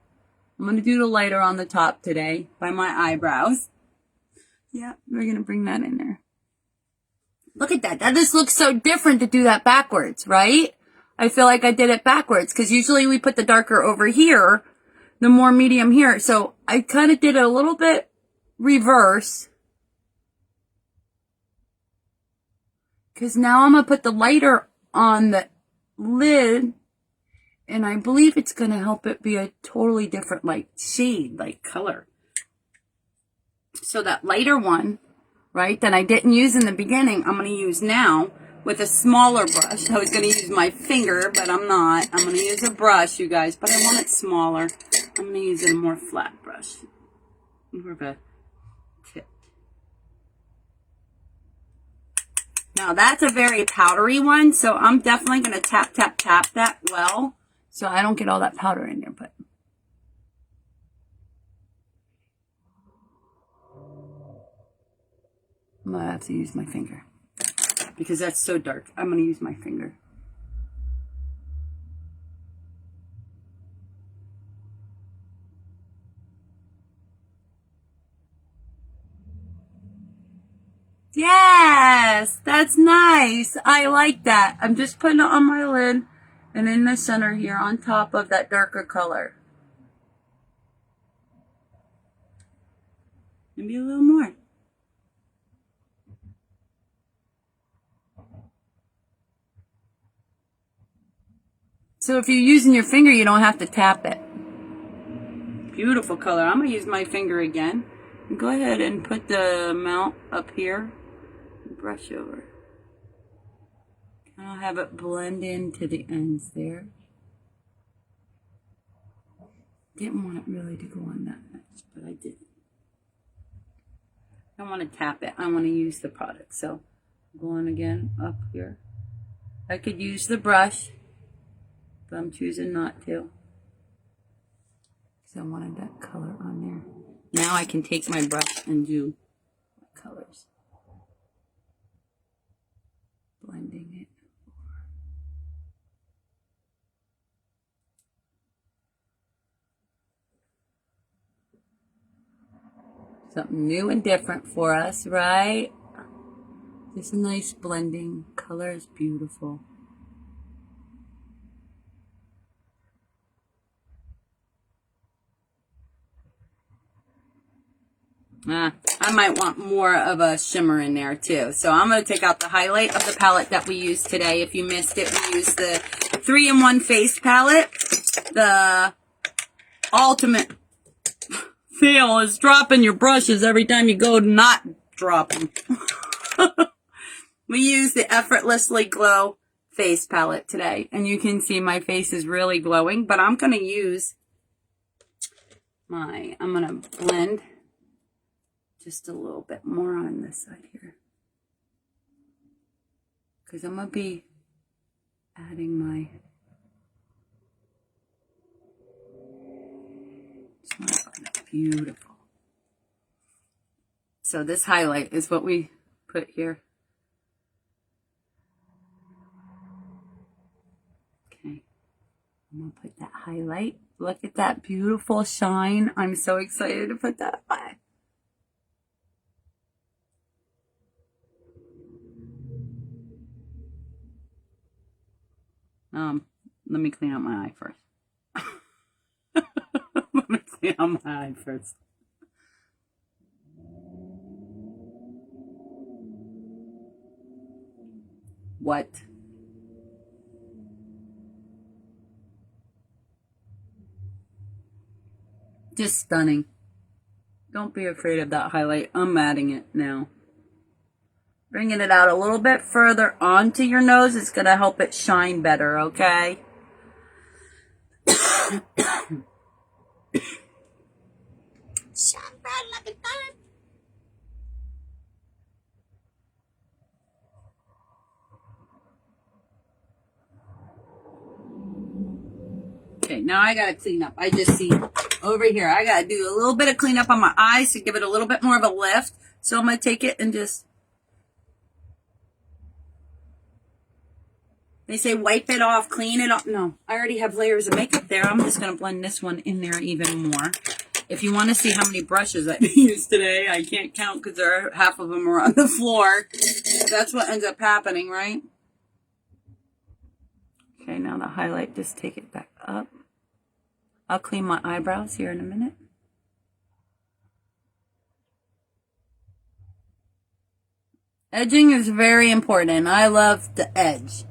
[SPEAKER 1] I'm going to do the lighter on the top today by my eyebrows. Yeah, we're going to bring that in there. Look at that. That just looks so different to do that backwards, right? I feel like I did it backwards because usually we put the darker over here, the more medium here. So I kind of did it a little bit reverse. Because now I'm going to put the lighter on the lid, and I believe it's going to help it be a totally different, like, shade, like, color. So that lighter one, right, that I didn't use in the beginning, I'm going to use now with a smaller brush. I was going to use my finger, but I'm not. I'm going to use a brush, you guys, but I want it smaller. I'm going to use a more flat brush. More of a tip. Now that's a very powdery one, so I'm definitely going to tap, tap, tap that well, so I don't get all that powder in there, but. I'm going to have to use my finger, because that's so dark. I'm going to use my finger. Yes, that's nice. I like that. I'm just putting it on my lid and in the center here on top of that darker color. Maybe a little more. So if you're using your finger, you don't have to tap it. Beautiful color. I'm going to use my finger again. Go ahead and put the amount up here. Brush over. I'll have it blend into the ends there. Didn't want it really to go on that much, but I did. I don't want to tap it. I want to use the product. So going again up here. I could use the brush, but I'm choosing not to. So I wanted that color on there. Now I can take my brush and do colors. Blending it. Something new and different for us, right? Just a nice blending. Color is beautiful. I might want more of a shimmer in there too. So I'm going to take out the highlight of the palette that we used today. If you missed it, we used the 3-in-1 face palette. The ultimate fail is dropping your brushes every time you go to not drop them. We use the Effortlessly Glow face palette today. And you can see my face is really glowing, but I'm going to use I'm going to blend just a little bit more on this side here. Because I'm going to be adding my, beautiful. So this highlight is what we put here. Okay, I'm going to put that highlight. Look at that beautiful shine. I'm so excited to put that on. Let me clean out my eye first. Let me clean out my eye first. What? Just stunning. Don't be afraid of that highlight. I'm adding it now. Bringing it out a little bit further onto your nose is going to help it shine better, okay? Shine bright like a diamond. Okay, now I got to clean up. I just see over here, I got to do a little bit of cleanup on my eyes to give it a little bit more of a lift. So I'm going to take it and just... They say wipe it off, clean it off. No, I already have layers of makeup there. I'm just going to blend this one in there even more. If you want to see how many brushes I used today, I can't count because half of them are on the floor. That's what ends up happening, right? Okay, now the highlight, just take it back up. I'll clean my eyebrows here in a minute. Edging is very important. I love the edge.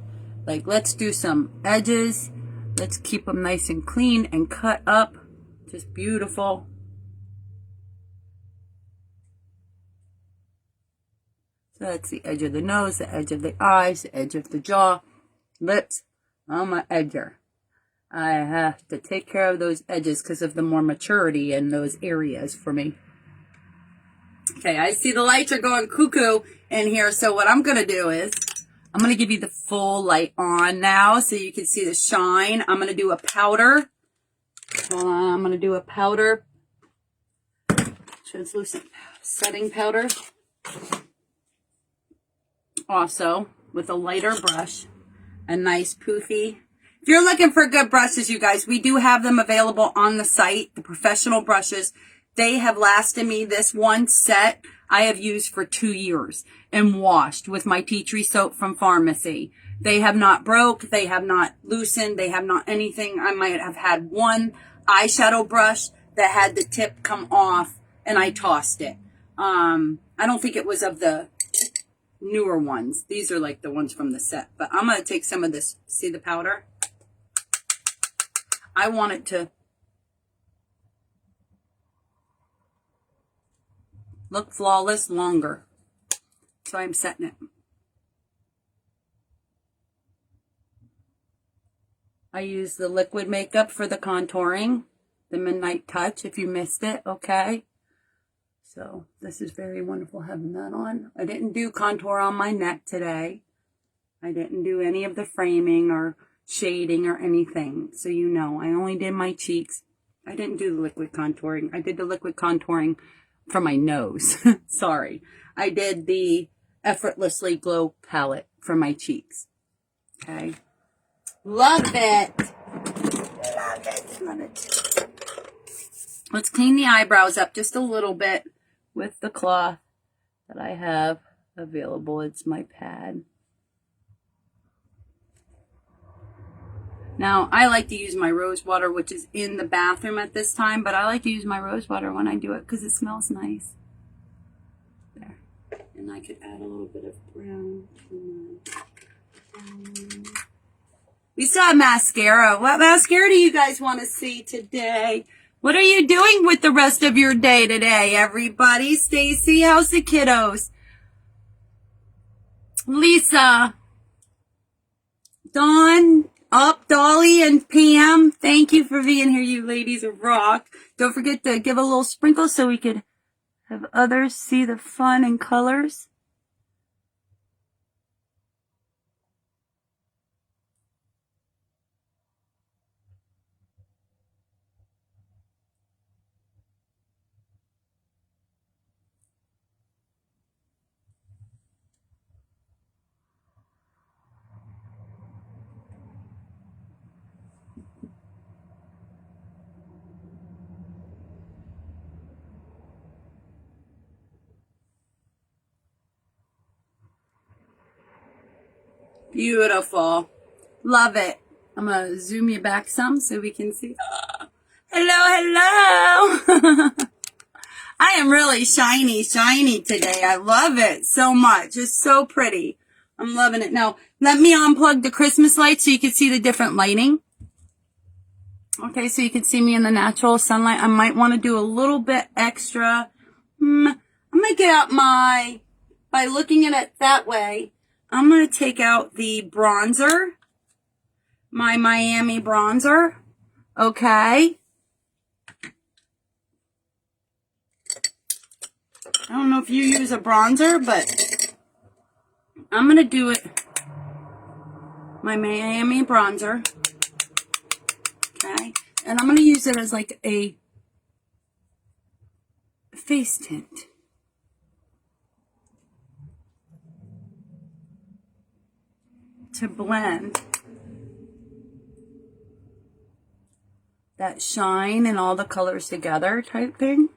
[SPEAKER 1] Like, let's do some edges. Let's keep them nice and clean and cut up. Just beautiful. So that's the edge of the nose, the edge of the eyes, the edge of the jaw, lips. I'm an edger. I have to take care of those edges because of the more maturity in those areas for me. Okay, I see the lights are going cuckoo in here. So what I'm going to do is I'm going to give you the full light on now so you can see the shine. I'm going to do a powder. I'm going to do a powder, translucent setting powder. Also, with a lighter brush, a nice poofy. If you're looking for good brushes, you guys, we do have them available on the site, the professional brushes. They have lasted me, this one set I have used for 2 years and washed with my tea tree soap from pharmacy. They have not broke. They have not loosened. They have not anything. I might have had one eyeshadow brush that had the tip come off and I tossed it. I don't think it was of the newer ones. These are like the ones from the set. But I'm going to take some of this. See the powder? I want it to look flawless longer. So I'm setting it. I use the liquid makeup for the contouring, the Midnight Touch, if you missed it, okay? So this is very wonderful having that on. I didn't do contour on my neck today. I didn't do any of the framing or shading or anything. So you know, I only did my cheeks. I didn't do the liquid contouring. I did the liquid contouring for my nose. Sorry. I did the Effortlessly Glow palette for my cheeks. Okay. Love it. Love it. Love it. Let's clean the eyebrows up just a little bit with the cloth that I have available. It's my pad. Now, I like to use my rose water, which is in the bathroom at this time, but I like to use my rose water when I do it because it smells nice. There. And I could add a little bit of brown to my... We still have mascara. What mascara do you guys want to see today? What are you doing with the rest of your day today, everybody? Stacy, how's the kiddos? Lisa. Dawn, Dolly, and Pam, thank you for being here. You ladies rock. Don't forget to give a little sprinkle so we could have others see the fun and colors. Beautiful. Love it. I'm going to zoom you back some so we can see. Hello, hello. I am really shiny today. I love it so much. It's so pretty. I'm loving it. Now, let me unplug the Christmas light so you can see the different lighting. Okay, so you can see me in the natural sunlight. I might want to do a little bit extra. I'm going to get out by looking at it that way, I'm going to take out the bronzer, my Miami bronzer, okay? I don't know if you use a bronzer, but I'm going to do it, my Miami bronzer, okay? And I'm going to use it as like a face tint. To blend that shine and all the colors together type thing.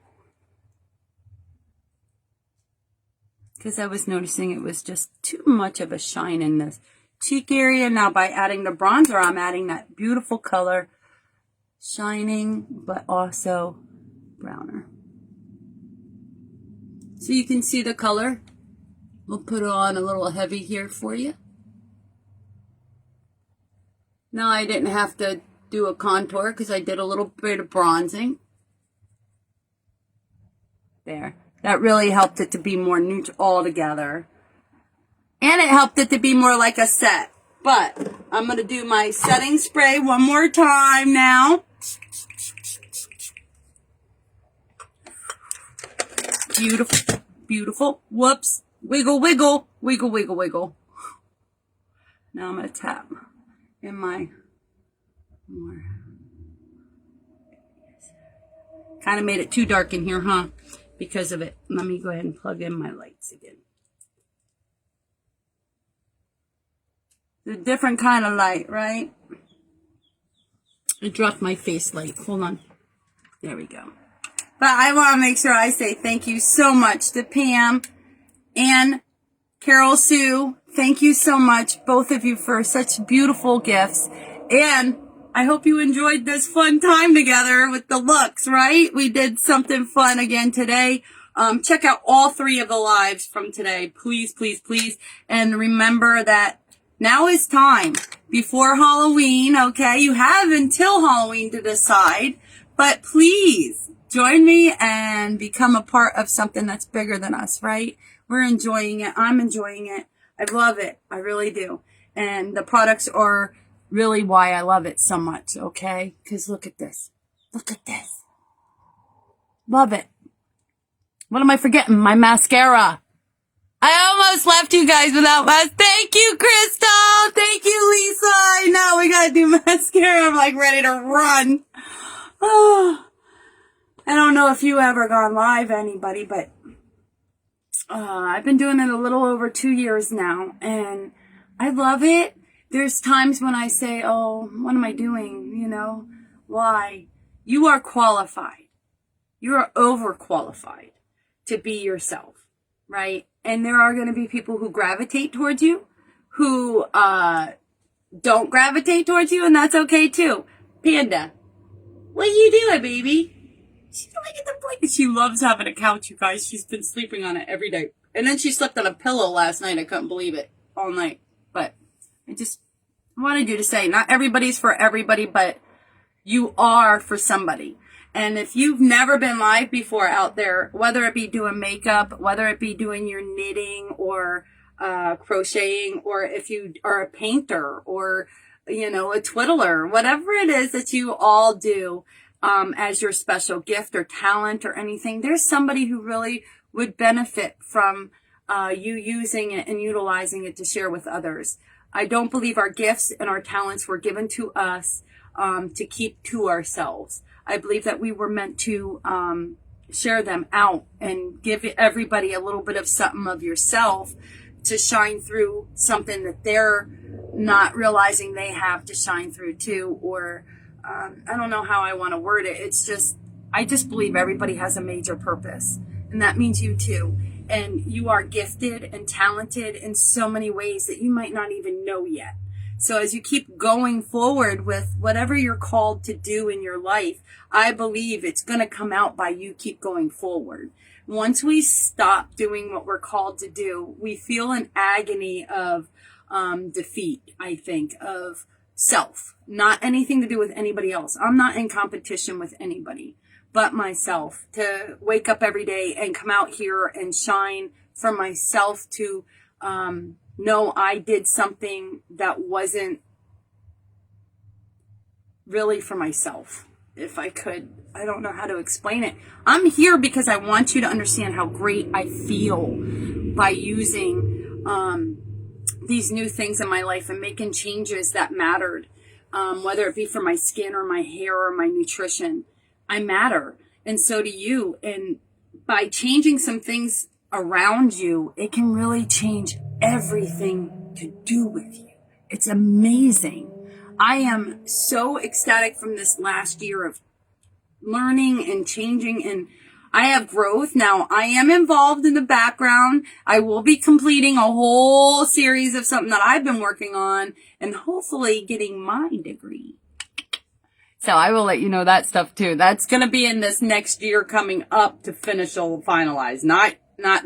[SPEAKER 1] Because I was noticing it was just too much of a shine in this cheek area. Now by adding the bronzer, I'm adding that beautiful color, shining, but also browner. So you can see the color. We'll put it on a little heavy here for you. Now I didn't have to do a contour because I did a little bit of bronzing. There. That really helped it to be more neutral all together. And it helped it to be more like a set. But I'm going to do my setting spray one more time now. Beautiful. Beautiful. Whoops. Wiggle, wiggle. Wiggle, wiggle, wiggle. Now I'm going to tap in my more. Kind of made it too dark in here, huh? Because of it. Let me go ahead and plug in my lights again. It's a different kind of light, right? I dropped my face light. Hold on. There we go. But I want to make sure I say thank you so much to Pam and Carol Sue. Thank you so much, both of you, for such beautiful gifts. And I hope you enjoyed this fun time together with the looks, right? We did something fun again today. Check out all 3 of the lives from today. Please, please, please. And remember that now is time before Halloween, okay? You have until Halloween to decide. But please join me and become a part of something that's bigger than us, right? We're enjoying it. I'm enjoying it. I love it. I really do. And the products are really why I love it so much, okay? Because look at this. Look at this. Love it. What am I forgetting? My mascara. I almost left you guys without mascara. Thank you, Crystal. Thank you, Lisa. I know we got to do mascara. I'm like ready to run. Oh, I don't know if you ever gone live, anybody, but I've been doing it a little over 2 years now, and I love it. There's times when I say, oh, what am I doing? You know, why? You are qualified. You are overqualified to be yourself, right? And there are going to be people who gravitate towards you, who don't gravitate towards you, and that's okay too. Panda, what are you doing, baby? She's like at the blanket. She loves having a couch, you guys. She's been sleeping on it every day. And then she slept on a pillow last night. I couldn't believe it all night. But I just wanted you to say, not everybody's for everybody, but you are for somebody. And if you've never been live before out there, whether it be doing makeup, whether it be doing your knitting or crocheting, or if you are a painter, or, you know, a twiddler, whatever it is that you all do, as your special gift or talent or anything, there's somebody who really would benefit from you using it and utilizing it to share with others. I don't believe our gifts and our talents were given to us to keep to ourselves. I believe that we were meant to share them out and give everybody a little bit of something of yourself to shine through something that they're not realizing they have to shine through too. Or I don't know how I want to word it. It's just, I just believe everybody has a major purpose, and that means you too. And you are gifted and talented in so many ways that you might not even know yet. So as you keep going forward with whatever you're called to do in your life, I believe it's going to come out by you keep going forward. Once we stop doing what we're called to do, we feel an agony of defeat, I think, of self, not anything to do with anybody else. I'm not in competition with anybody but myself, to wake up every day and come out here and shine for myself, to know I did something that wasn't really for myself. If I could, I don't know how to explain it. I'm here because I want you to understand how great I feel by using these new things in my life and making changes that mattered, whether it be for my skin or my hair or my nutrition. I matter, and so do you. And by changing some things around you, it can really change everything to do with you. It's amazing. I am so ecstatic from this last year of learning and changing, and I have growth. Now, I am involved in the background. I will be completing a whole series of something that I've been working on and hopefully getting my degree. So I will let you know that stuff too. That's going to be in this next year coming up to finish or finalize. Not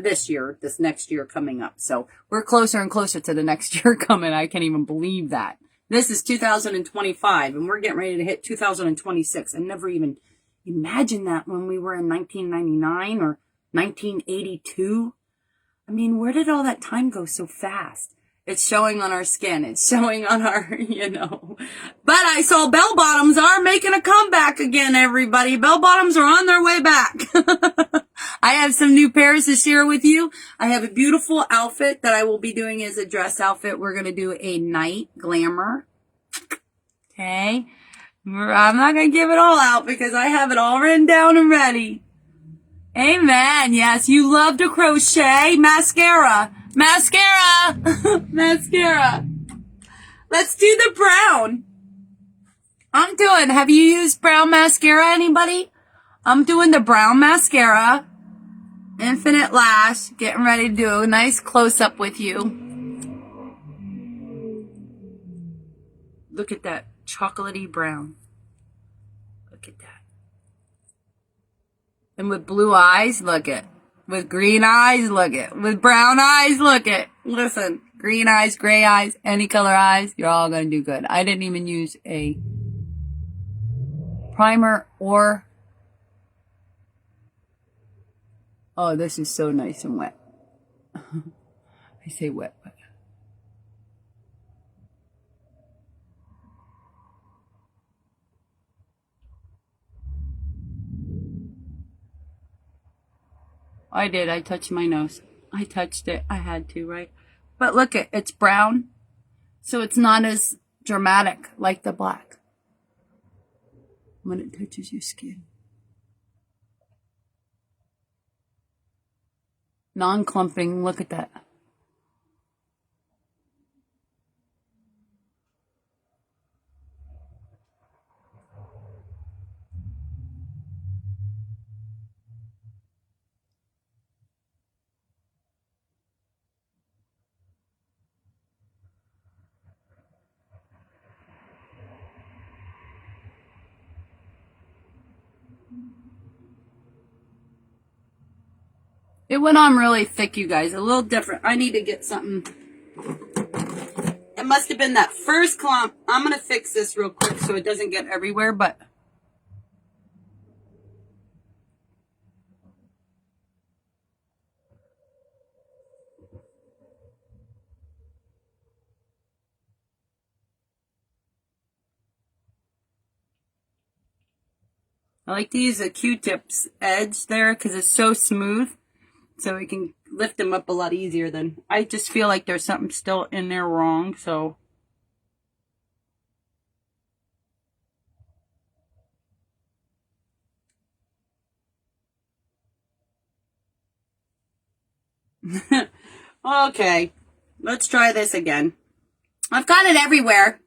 [SPEAKER 1] this year, this next year coming up. So we're closer and closer to the next year coming. I can't even believe that. This is 2025 and we're getting ready to hit 2026. I never even imagined that when we were in 1999 or 1982. I mean, where did all that time go so fast? It's showing on our skin. It's showing on our, you know. But I saw bell bottoms are making a comeback again, everybody. Bell bottoms are on their way back. I have some new pairs to share with you. I have a beautiful outfit that I will be doing as a dress outfit. We're going to do a night glamour. Okay. I'm not going to give it all out because I have it all written down and ready. Amen. Yes, you love to crochet. Mascara. Mascara. Let's do the brown. Have you used brown mascara, anybody? I'm doing the brown mascara. Infinite Lash. Getting ready to do a nice close-up with you. Look at that chocolatey brown. Look at that. And with blue eyes, look it. With green eyes, look it. With brown eyes, look it. Listen, green eyes, gray eyes, any color eyes, you're all going to do good. I didn't even use a primer or... Oh, this is so nice and wet. I say wet, but... I did. I touched my nose. I touched it. I had to, right? But look, it's brown. So it's not as dramatic like the black when it touches your skin. Non-clumping. Look at that. It went on really thick, you guys. A little different. I need to get something. It must have been that first clump. I'm going to fix this real quick so it doesn't get everywhere, but... I like to use a Q-tip's edge there because it's so smooth. So we can lift them up a lot easier than, I just feel like there's something still in there wrong, so. Okay, let's try this again. I've got it everywhere.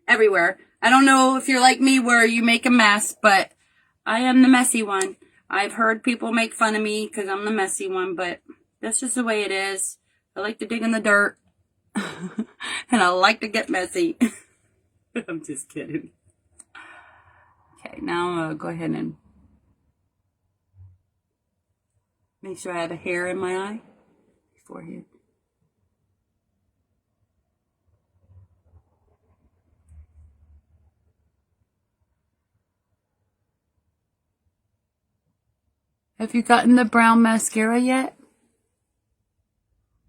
[SPEAKER 1] Everywhere. I don't know if you're like me where you make a mess, but I am the messy one. I've heard people make fun of me because I'm the messy one, but that's just the way it is. I like to dig in the dirt. And I like to get messy. I'm just kidding. Okay, now I'm going to go ahead and make sure I have a hair in my eye. Forehead. Have you gotten the brown mascara yet?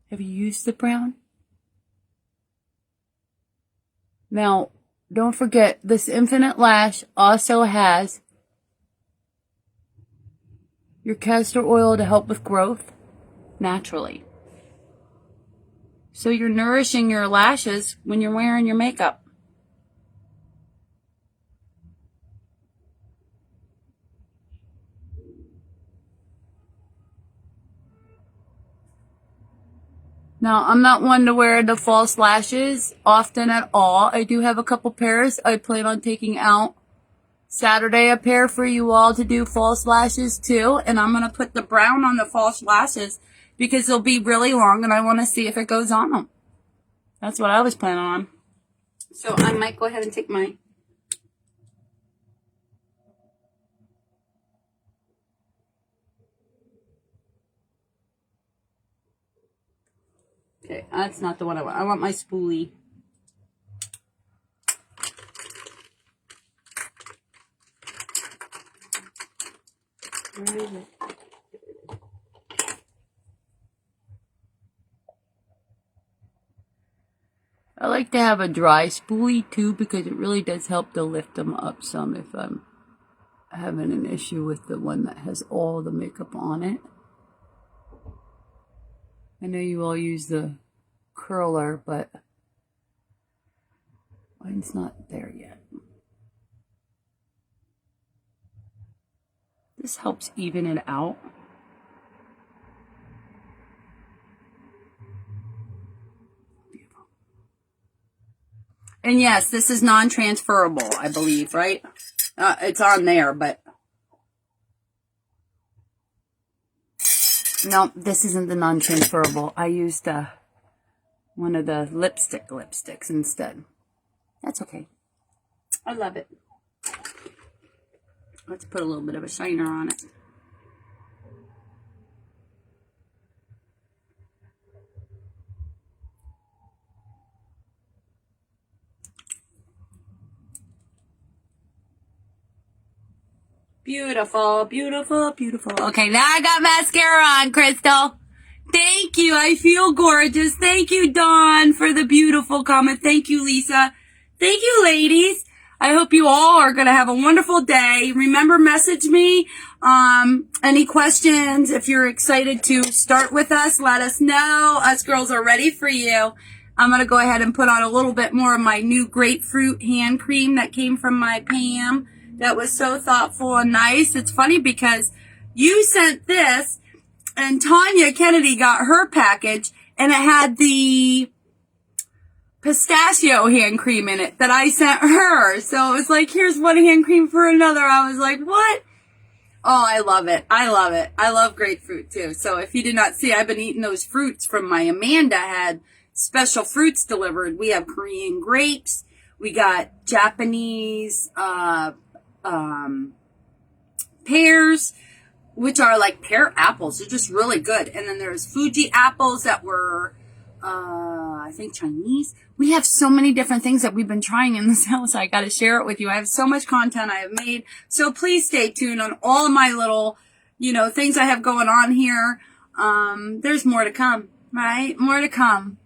[SPEAKER 1] Have you used the brown? Now, don't forget, this Infinite Lash also has your castor oil to help with growth naturally. So you're nourishing your lashes when you're wearing your makeup. Now, I'm not one to wear the false lashes often at all. I do have a couple pairs. I plan on taking out Saturday a pair for you all to do false lashes too. And I'm going to put the brown on the false lashes because they'll be really long and I want to see if it goes on them. That's what I was planning on. So I might go ahead and take my... Okay, that's not the one I want. I want my spoolie. Where is it? I like to have a dry spoolie too because it really does help to lift them up some if I'm having an issue with the one that has all the makeup on it. I know you all use the curler, but mine's not there yet. This helps even it out. Beautiful. And yes, this is non-transferable, I believe, right? It's on there, but no, this isn't the non-transferable. I used one of the lipsticks instead. That's okay. I love it. Let's put a little bit of a shiner on it. Beautiful, beautiful, beautiful. Okay, now I got mascara on, Crystal. Thank you. I feel gorgeous. Thank you, Dawn, for the beautiful comment. Thank you, Lisa. Thank you, ladies. I hope you all are going to have a wonderful day. Remember, message me any questions. If you're excited to start with us, let us know. Us girls are ready for you. I'm going to go ahead and put on a little bit more of my new grapefruit hand cream that came from my Pam. That was so thoughtful and nice. It's funny because you sent this and Tanya Kennedy got her package and it had the pistachio hand cream in it that I sent her. So it was like, here's one hand cream for another. I was like, what? Oh, I love it. I love it. I love grapefruit too. So if you did not see, I've been eating those fruits from my Amanda had special fruits delivered. We have Korean grapes. We got Japanese, pears, which are like pear apples. They're just really good. And then there's Fuji apples that were, I think Chinese. We have so many different things that we've been trying in this house. I got to share it with you. I have so much content I have made. So please stay tuned on all of my little, things I have going on here. There's more to come, right? More to come.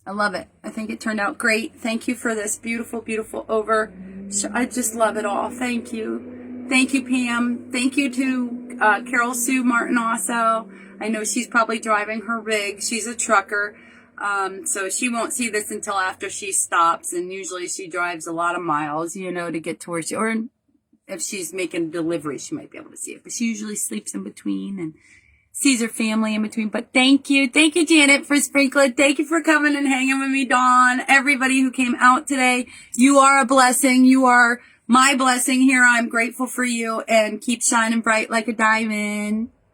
[SPEAKER 1] I love it. I think it turned out great. Thank you for this beautiful, beautiful over I just love it all. Thank you. Thank you, Pam. Thank you to Carol Sue Martin also. I know she's probably driving her rig. She's a trucker. So she won't see this until after she stops. And usually she drives a lot of miles, you know, to get to where she, or if she's making a delivery, she might be able to see it. But she usually sleeps in between and sees her family in between. But thank you. Thank you, Janet, for sprinkling. Thank you for coming and hanging with me, Dawn. Everybody who came out today, you are a blessing. You are my blessing here. I'm grateful for you, and keep shining bright like a diamond.